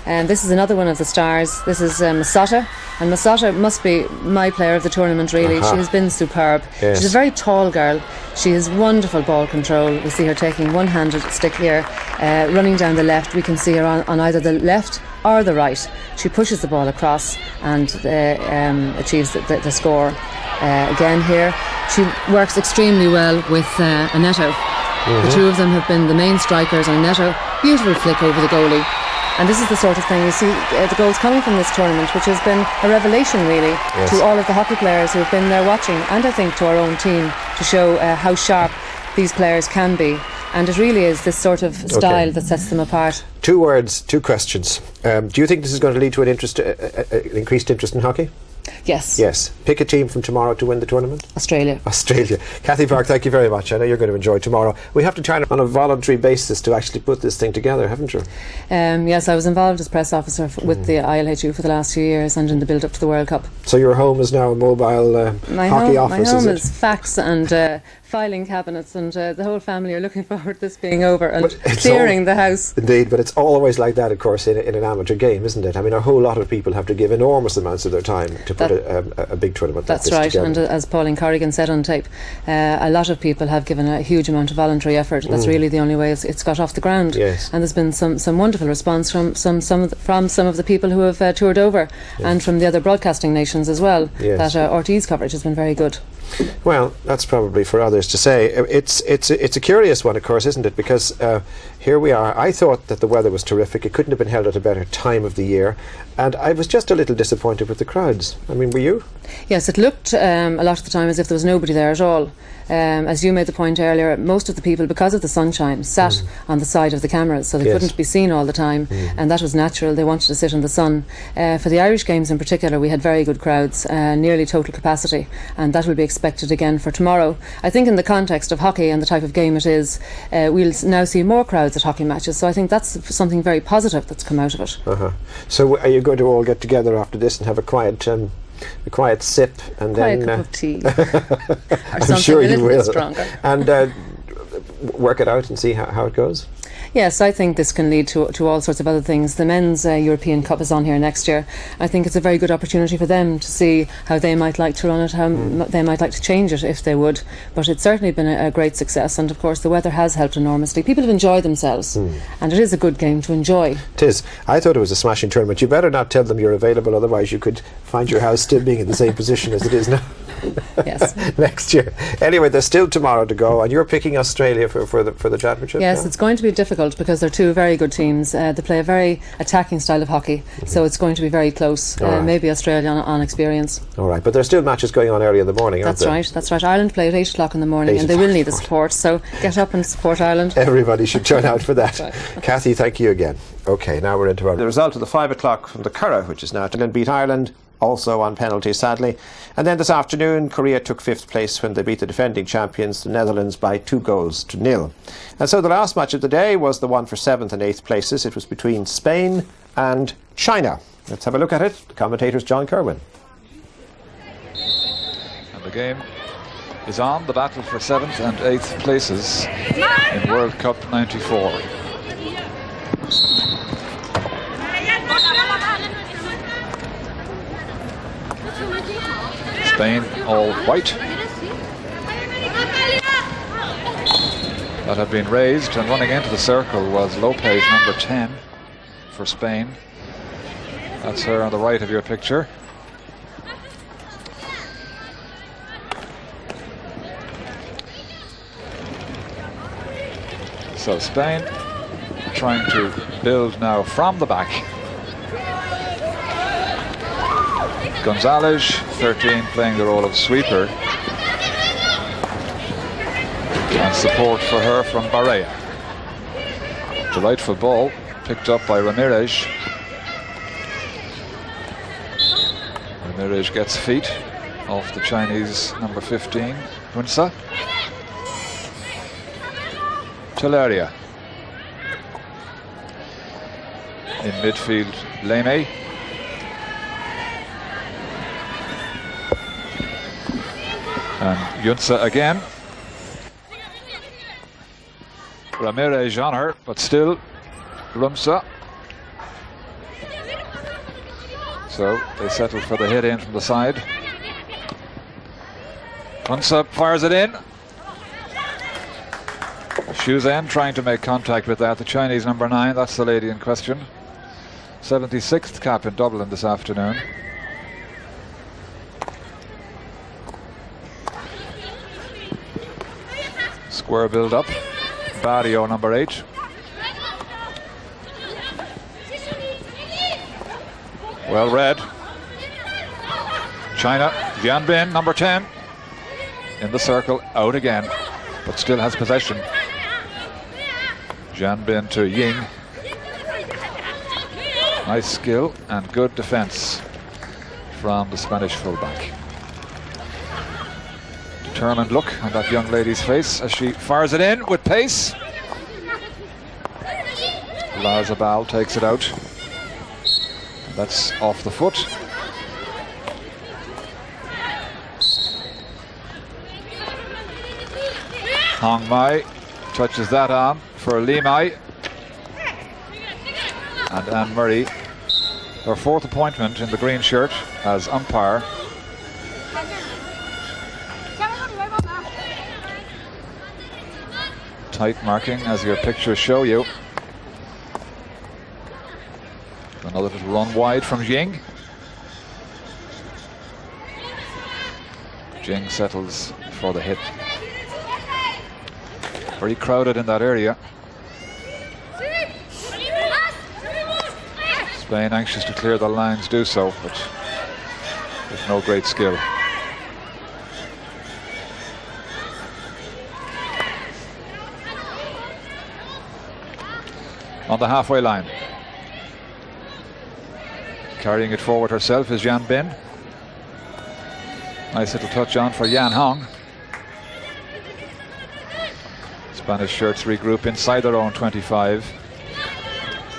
And this is another one of the stars. This is Masota, and Masota must be my player of the tournament, really. She has been superb. She's a very tall girl. She has wonderful ball control. We see her taking one-handed stick here, running down the left. We can see her on either the left or the right. She pushes the ball across and achieves the score. Again here, she works extremely well with Annetto. The two of them have been the main strikers, and Annetto, beautiful flick over the goalie. And this is the sort of thing you see the goals coming from this tournament, which has been a revelation really to all of the hockey players who have been there watching, and I think to our own team, to show how sharp these players can be. And it really is this sort of style that sets them apart. 2 words, 2 questions. Do you think this is going to lead to an increased interest in hockey? Yes. Pick a team from tomorrow to win the tournament. Australia. Kathy Park, thank you very much. I know you're going to enjoy tomorrow. We have to turn on a voluntary basis to actually put this thing together, haven't you? Yes, I was involved as press officer with the ILHU for the last few years, and in the build up to the World Cup. So your home is now a mobile hockey office, my home is fax and filing cabinets, and the whole family are looking forward to this being over and clearing the house. Indeed, but it's always like that, of course, in an amateur game, isn't it? I mean, a whole lot of people have to give enormous amounts of their time to put a big tournament like this together. And as Pauline Corrigan said on tape, a lot of people have given a huge amount of voluntary effort. That's really the only way it's got off the ground. Yes. And there's been some wonderful response from some of the people who have toured over, and from the other broadcasting nations as well. That RT's coverage has been very good. Well, that's probably for others to say. It's a curious one, of course, isn't it? Because here we are. I thought that the weather was terrific. It couldn't have been held at a better time of the year, and I was just a little disappointed with the crowds. I mean, were you? Yes, it looked a lot of the time as if there was nobody there at all. As you made the point earlier, most of the people, because of the sunshine, sat on the side of the cameras, so they couldn't be seen all the time, and that was natural. They wanted to sit in the sun. For the Irish games in particular, we had very good crowds, nearly total capacity, and that will be expected again for tomorrow. I think in the context of hockey and the type of game it is, we'll now see more crowds at hockey matches, so I think that's something very positive that's come out of it. So are you going to all get together after this and have a quiet sip and then cup of tea I'm sure you will, stronger. and work it out and see how it goes? Yes, I think this can lead to all sorts of other things. The men's European Cup is on here next year. I think it's a very good opportunity for them to see how they might like to run it, how they might like to change it if they would. But it's certainly been a great success, and of course the weather has helped enormously. People have enjoyed themselves, and it is a good game to enjoy. It is. I thought it was a smashing tournament. You better not tell them you're available, otherwise you could find your house still being in the same position as it is now. Yes. Next year. Anyway, there's still tomorrow to go, and you're picking Australia for the championship. Yes, now? it's going to be difficult because they're two very good teams. They play a very attacking style of hockey, so it's going to be very close. Right. Maybe Australia on experience. All right, but there's still matches going on early in the morning, aren't there? That's right. Ireland play at 8 o'clock in the morning, and they will need the support, so get up and support Ireland. Everybody should turn out for that. Right. Kathy, thank you again. OK, now we're into the result of the 5 o'clock from the Curragh, which is now England beat Ireland, also on penalties, sadly. And then this afternoon, Korea took 5th place when they beat the defending champions, the Netherlands, by 2-0. And so the last match of the day was the one for 7th and 8th places. It was between Spain and China. Let's have a look at it. The commentator's John Kerwin. And the game is on, the battle for 7th and 8th places in World Cup 94. Spain all white. That had been raised, and running into the circle was Lopez, number 10 for Spain. That's her on the right of your picture. So Spain trying to build now from the back. Gonzalez, 13, playing the role of sweeper. And support for her from Barea. Delightful ball, picked up by Ramirez. Ramirez gets feet off the Chinese number 15, Hunsa. Teleria. In midfield, Leme. And Yunsa again. Ramirez on her, but still Rumsa. So they settled for the hit in from the side. Rumsa fires it in. Shuzen trying to make contact with that. The Chinese number 9, that's the lady in question. 76th cap in Dublin this afternoon. Square build up. Barrio, number 8. Well read. China, Jianbin, number 10. In the circle, out again, but still has possession. Jianbin to Ying. Nice skill and good defense from the Spanish fullback. Determined look on that young lady's face as she fires it in with pace. Lazabal takes it out. That's off the foot. Hong Mai touches that on for Li Mai. And Anne Murray, her 4th appointment in the green shirt as umpire. Tight marking as your pictures show you. Another little run wide from Jing. Jing settles for the hit. Very crowded in that area. Spain anxious to clear the lines do so, but with no great skill. On the halfway line. Carrying it forward herself is Jianbin. Nice little touch on for Yan Hong. Spanish shirts regroup inside their own 25.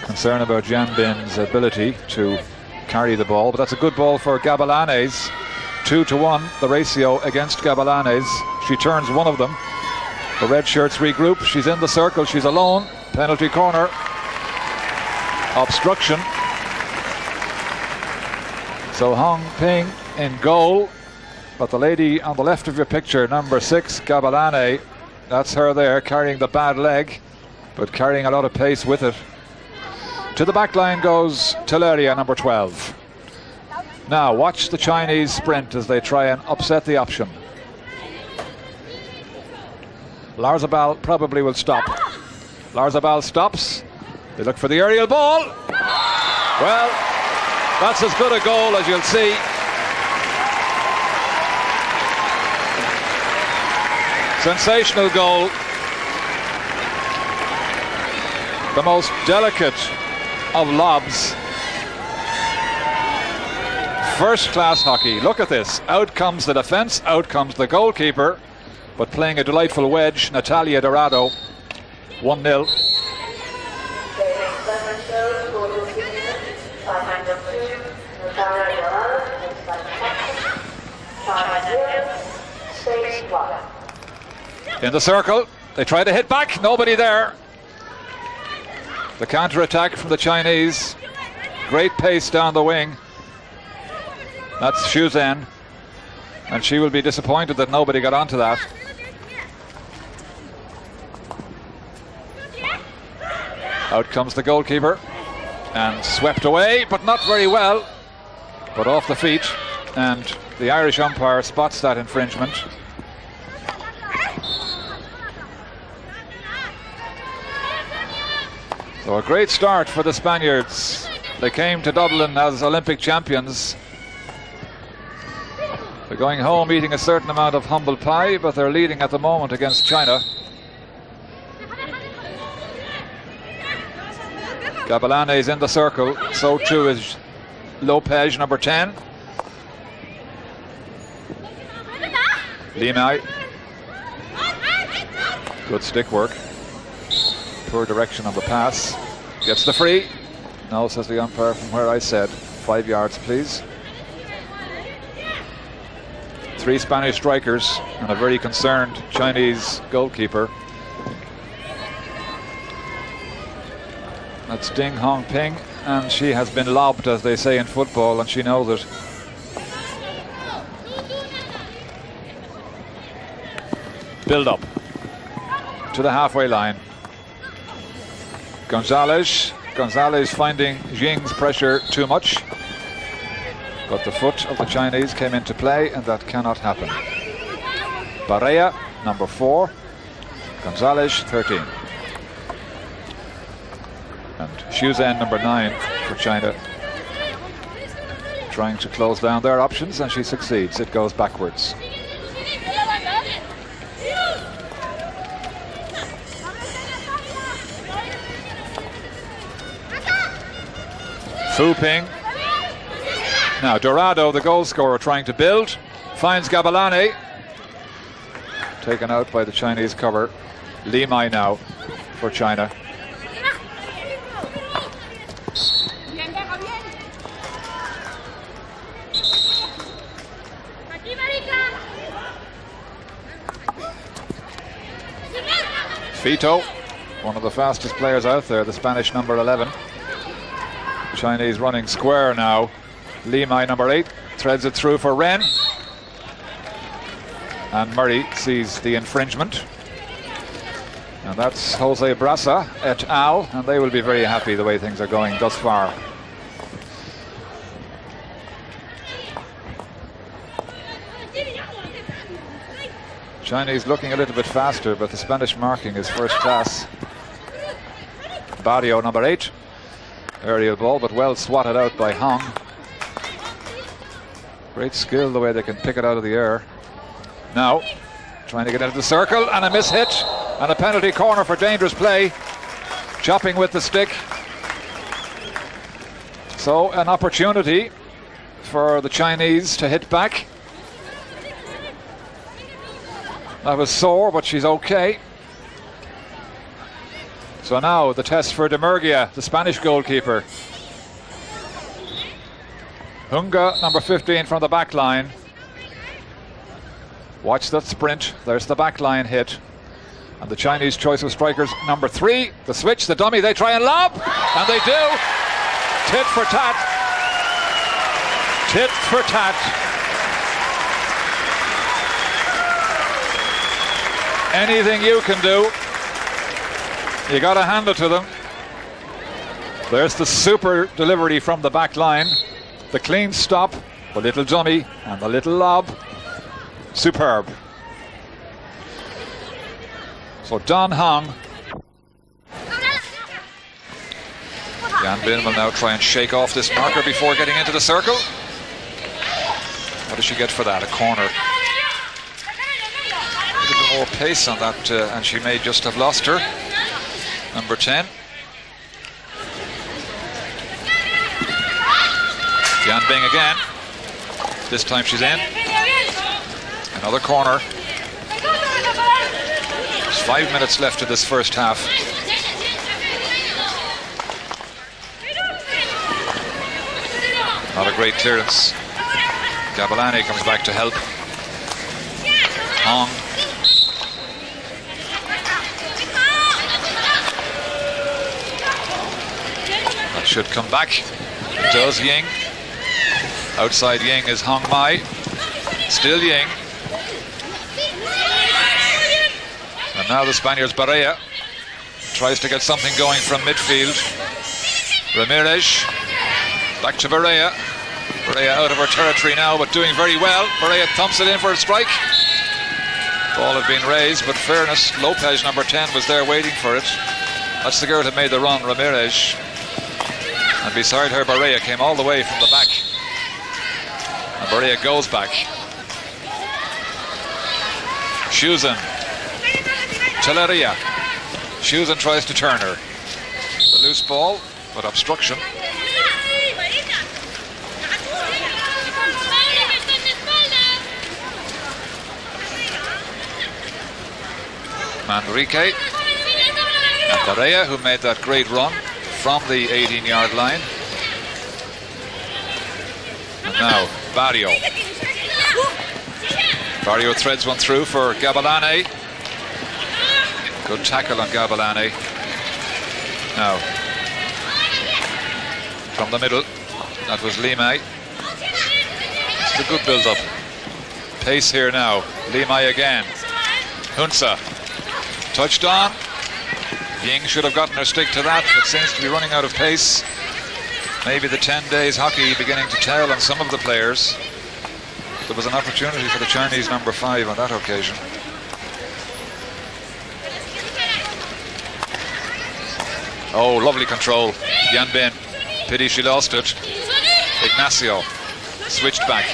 Concern about Jianbin's ability to carry the ball, but that's a good ball for Gabalanes. 2-1 the ratio against Gabalanes. She turns one of them. The red shirts regroup. She's in the circle. She's alone. Penalty corner. Obstruction. So Hong Ping in goal, but the lady on the left of your picture, number 6, Gabalane, that's her there carrying the bad leg, but carrying a lot of pace with it. To the back line goes Teleria, number 12. Now watch the Chinese sprint as they try and upset the option. Larzabal probably will stop. Larzabal stops. They look for the aerial ball. Well, that's as good a goal as you'll see. Sensational goal. The most delicate of lobs. First-class hockey. Look at this. Out comes the defense, out comes the goalkeeper, but playing a delightful wedge, Natalia Dorado. 1-0. In the circle, they try to hit back, nobody there. The counter-attack from the Chinese. Great pace down the wing. That's Xu Zhen, and she will be disappointed that nobody got onto that. Out comes the goalkeeper, and swept away, but not very well, but off the feet, and the Irish umpire spots that infringement. So a great start for the Spaniards. They came to Dublin as Olympic champions. They're going home eating a certain amount of humble pie, but they're leading at the moment against China. Gabalane is in the circle, so too is Lopez, number 10. Limai. Good stick work. Poor direction of the pass. Gets the free. No, says the umpire, from where I said. 5 yards, please. 3 Spanish strikers and a very concerned Chinese goalkeeper. That's Ding Hong Ping, and she has been lobbed, as they say in football, and she knows it. Build up to the halfway line. Gonzalez finding Jing's pressure too much, but the foot of the Chinese came into play, and that cannot happen. Barea, number 4. Gonzalez, 13. And Xu Zhen, number 9 for China. Trying to close down their options, and she succeeds. It goes backwards. Fu Ping. Now Dorado, the goal scorer, trying to build. Finds Gabalane. Taken out by the Chinese cover. Limai now for China. Fito, one of the fastest players out there, the Spanish number 11. Chinese running square now. Limai, number 8, threads it through for Ren. And Murray sees the infringement. And that's Jose Brasa et al. And they will be very happy the way things are going thus far. Chinese looking a little bit faster, but the Spanish marking is first class. Barrio, number 8. Aerial ball, but well swatted out by Hong. Great skill the way they can pick it out of the air. Now, trying to get into the circle, and a miss-hit, and a penalty corner for dangerous play. Chopping with the stick. So, an opportunity for the Chinese to hit back. That was sore, but she's okay. So now the test for De Murgia, the Spanish goalkeeper. Hunga, number 15 from the back line. Watch that sprint. There's the back line hit. And the Chinese choice of strikers, number 3. The switch, the dummy, they try and lob. And they do. Tit for tat. Tit for tat. Anything you can do, you got to hand it to them. There's the super delivery from the back line. The clean stop The little dummy and the little lob. Superb. So Don Hong. Yan Bin will now try and shake off this marker before getting into the circle. What does she get for that? A corner. A little bit more pace on that, and she may just have lost her. Number 10. Yan Bing again. This time she's in. Another corner. There's 5 minutes left in this first half. Not a great clearance. Gabalani comes back to help. Hong. That should come back. It does. Ying. Outside Ying is Hong Mai. Still Ying. And now the Spaniards, Barea tries to get something going from midfield. Ramirez. Back to Barea. Barea out of her territory now, but doing very well. Barea thumps it in for a strike. Ball had been raised, but fairness, Lopez, number 10, was there waiting for it. That's the girl who made the run, Ramirez. And beside her, Barea came all the way from the back. And Barea goes back. Shuzen. Teleria. Shuzen tries to turn her. The loose ball, but obstruction. Manrique and Barea, who made that great run from the 18-yard line. And now Barrio. Barrio threads one through for Gabalani. Good tackle on Gabalani. Now from the middle, that was Limay. It's a good build-up. Pace here now. Limay again. Hunsa. Touched on. Ying should have gotten her stick to that, but seems to be running out of pace. Maybe the 10 days hockey beginning to tell on some of the players. There was an opportunity for the Chinese number 5 on that occasion. Oh, lovely control. Yan Bin. Pity she lost it. Ignacio switched back.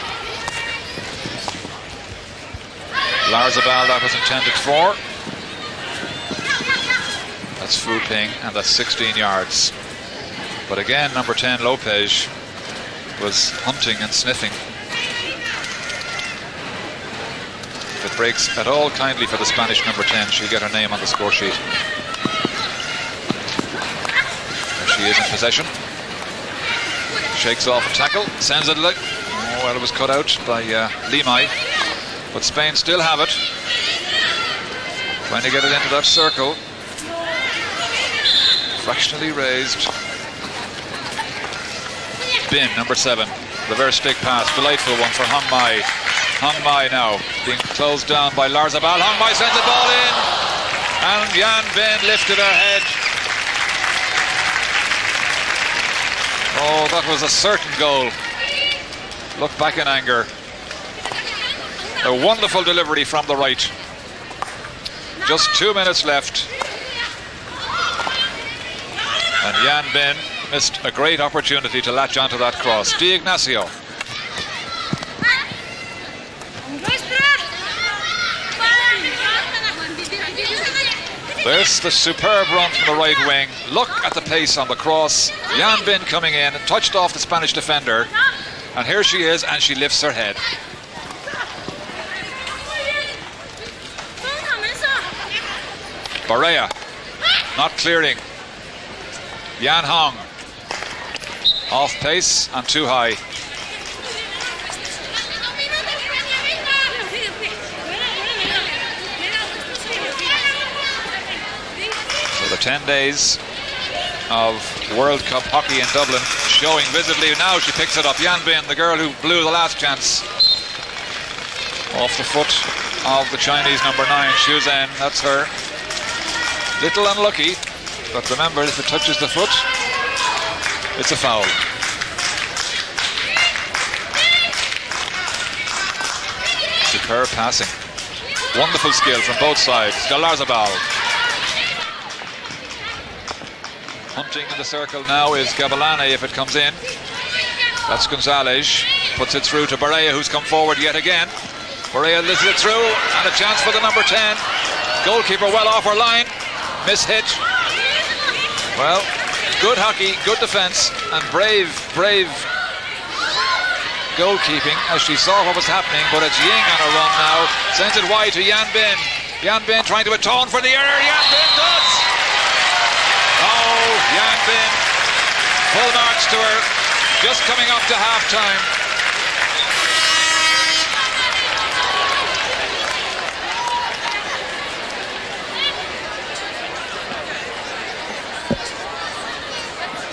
Larzabal, that was intended for. That's Fu Ping, and that's 16 yards. But again, number 10, Lopez, was hunting and sniffing. If it breaks at all kindly for the Spanish number 10, she'll get her name on the score sheet. There she is in possession. Shakes off a tackle, sends it. Oh, well, it was cut out by Limay. But Spain still have it. Trying to get it into that circle. Fractionally raised. Bin, number 7. Reverse stick pass. Delightful one for Hong Mai. Hong Mai now being closed down by Larzabal. Hong Mai sends the ball in. And Yan Bin lifted her head. Oh, that was a certain goal. Look back in anger. A wonderful delivery from the right. Just 2 minutes left. And Yan Bin missed a great opportunity to latch onto that cross. Di Ignacio. There's the superb run from the right wing. Look at the pace on the cross. Yan Bin coming in, touched off the Spanish defender. And here she is, and she lifts her head. Barea, not clearing. Yan Hong, off pace and too high. So the 10 days of World Cup hockey in Dublin showing visibly. Now she picks it up. Yan Bin, the girl who blew the last chance. Off the foot of the Chinese number 9, Xu Zhen. That's her. Little unlucky, but remember, if it touches the foot, it's a foul. Superb passing. Wonderful skill from both sides. Galarzabal. Hunting in the circle now is Gabalani if it comes in. That's Gonzalez. Puts it through to Barea, who's come forward yet again. Barea lifts it through, and a chance for the number 10. Goalkeeper well off her line. Miss-hit. Well, good hockey, good defence, and brave goalkeeping as she saw what was happening, but it's Ying on a run now. Sends it wide to Yan Bin. Yan Bin trying to atone for the error. Yan Bin does! Oh, Yan Bin. Full marks to her. Just coming up to half-time.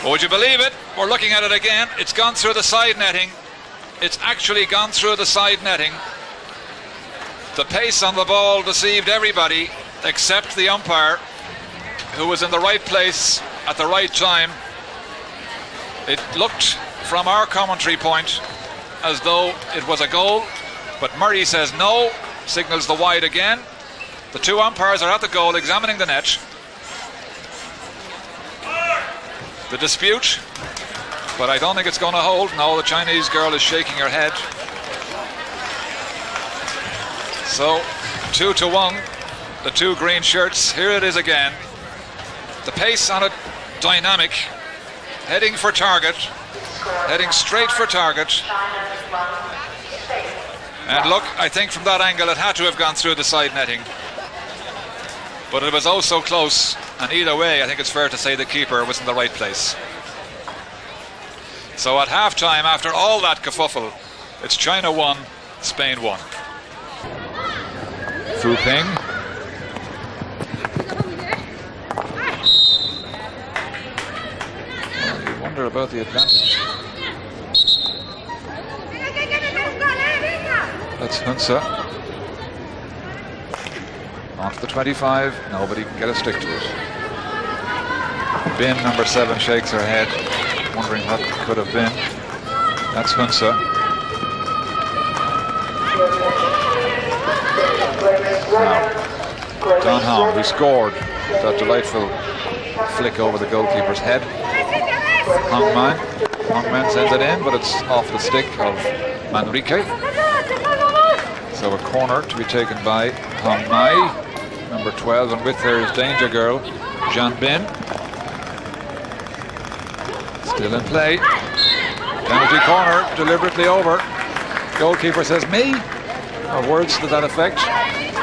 Well, would you believe it? We're looking at it again. It's gone through the side netting. It's actually gone through the side netting. The pace on the ball deceived everybody except the umpire, who was in the right place at the right time. It looked from our commentary point as though it was a goal, but Murray says no, signals the wide again. The two umpires are at the goal examining the net. The dispute, but I don't think it's going to hold. No, the Chinese girl is shaking her head. So 2-1, the two green shirts. Here it is again. The pace on it, dynamic, heading for target, heading straight for target. And look, I think from that angle it had to have gone through the side netting, but it was oh so close. And either way, I think it's fair to say the keeper was in the right place. So at half-time, after all that kerfuffle, it's China 1, Spain 1. Fu Ping. You wonder about the advantage. That's Hunsa. On to the 25, nobody can get a stick to it. Bin, number 7, shakes her head, wondering what it could have been. That's Hunsa. Now, Don Hong, who scored that delightful flick over the goalkeeper's head. Hong Man sends it in, but it's off the stick of Manrique. So a corner to be taken by Hong Mai, number 12, and with her is Danger Girl, Jean Bin. Still in play. Penalty corner, deliberately over. Goalkeeper says, me? Or words to that effect.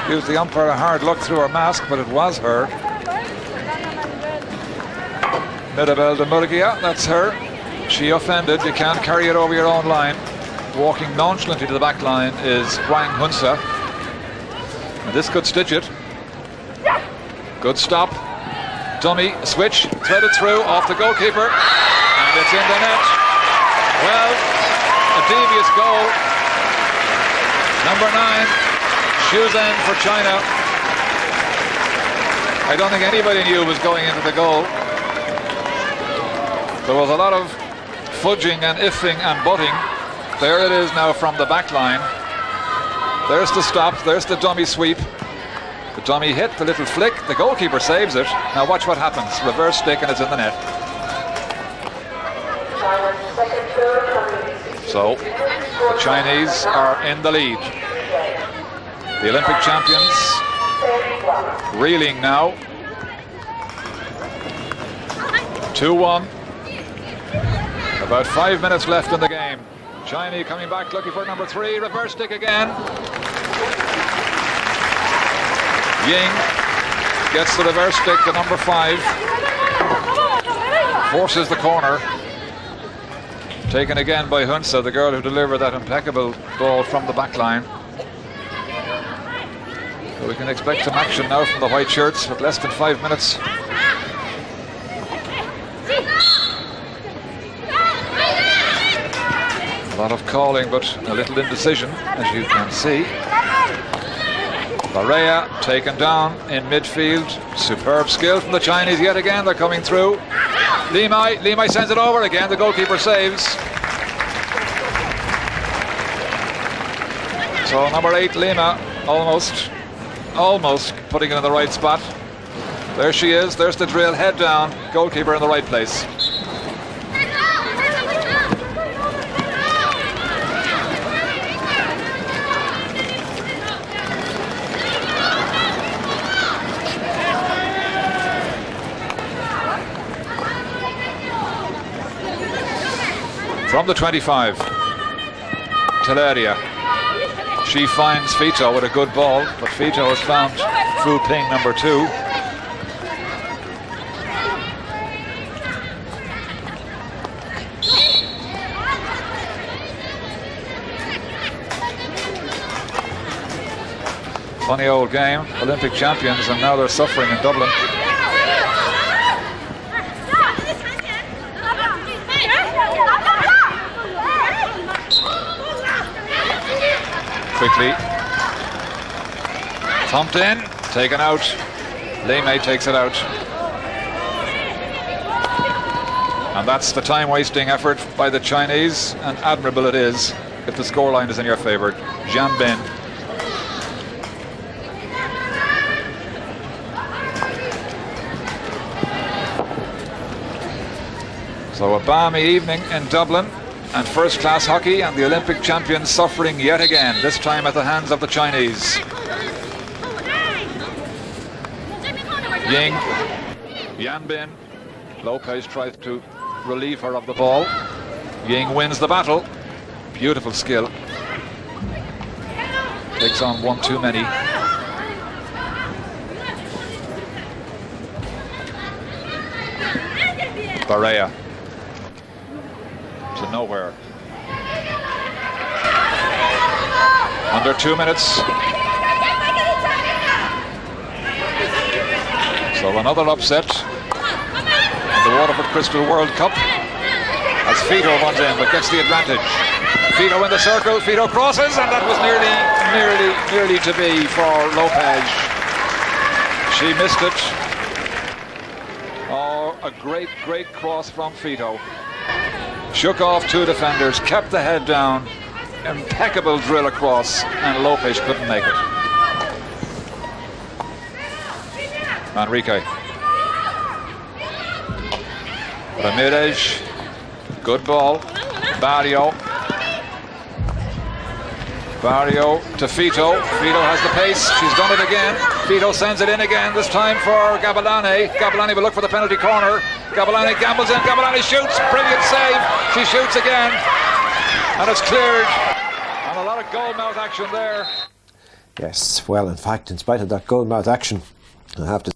Gives the umpire a hard look through her mask, but it was her. Mirabel de Murguia, that's her. She offended. You can't carry it over your own line. Walking nonchalantly to the back line is Wang Hunsa. And this could stitch it. Good stop. Dummy, switch, threaded through, off the goalkeeper. And it's in the net. Well, a devious goal. Number 9, Shuzhen for China. I don't think anybody knew it was going into the goal. There was a lot of fudging and iffing and butting. There it is now from the back line. There's the stop, there's the dummy sweep. The dummy hit, the little flick, the goalkeeper saves it. Now watch what happens. Reverse stick and it's in the net. So, the Chinese are in the lead. The Olympic champions reeling now. 2-1. About 5 minutes left in the game. Chinese coming back looking for number 3. Reverse stick again. Ying gets the reverse stick to number 5. Forces the corner. Taken again by Hunsa, the girl who delivered that impeccable ball from the back line. So we can expect some action now from the white shirts with less than 5 minutes. A lot of calling, but a little indecision, as you can see. Barea taken down in midfield. Superb skill from the Chinese yet again. They're coming through. Li Mai sends it over again. The goalkeeper saves. So number 8, Lima, almost putting it in the right spot. There she is. There's the drill. Head down. Goalkeeper in the right place. From the 25, Teleria. She finds Fito with a good ball, but Fito has found Fu Ping, number 2. Funny old game, Olympic champions, and now they're suffering in Dublin. Quickly thumped in, taken out. Leme takes it out, and that's the time-wasting effort by the Chinese, and admirable it is if the scoreline is in your favour. Jian Bin. So a balmy evening in Dublin, and first-class hockey, and the Olympic champions suffering yet again, this time at the hands of the Chinese. Ying, Yan Bin, Lopez tries to relieve her of the ball. Ying wins the battle. Beautiful skill. Takes on one too many. Barea. To nowhere. Under 2 minutes. So another upset in the Waterford Crystal World Cup as Fito runs in but gets the advantage. Fito in the circle, Fito crosses, and that was nearly to be for Lopez. She missed it. Oh, a great cross from Fito. Shook off 2 defenders, kept the head down, impeccable drill across, and Lopez couldn't make it. Enrique. Ramirez, good ball. Barrio to Fito. Fito has the pace. She's done it again. Fito sends it in again, this time for Gabalani. Gabalani will look for the penalty corner. Gabalani gambles in. Gabalani shoots. Brilliant save. She shoots again. And it's cleared. And a lot of goal-mouth action there. Yes, well, in fact, in spite of that goal-mouth action, I have to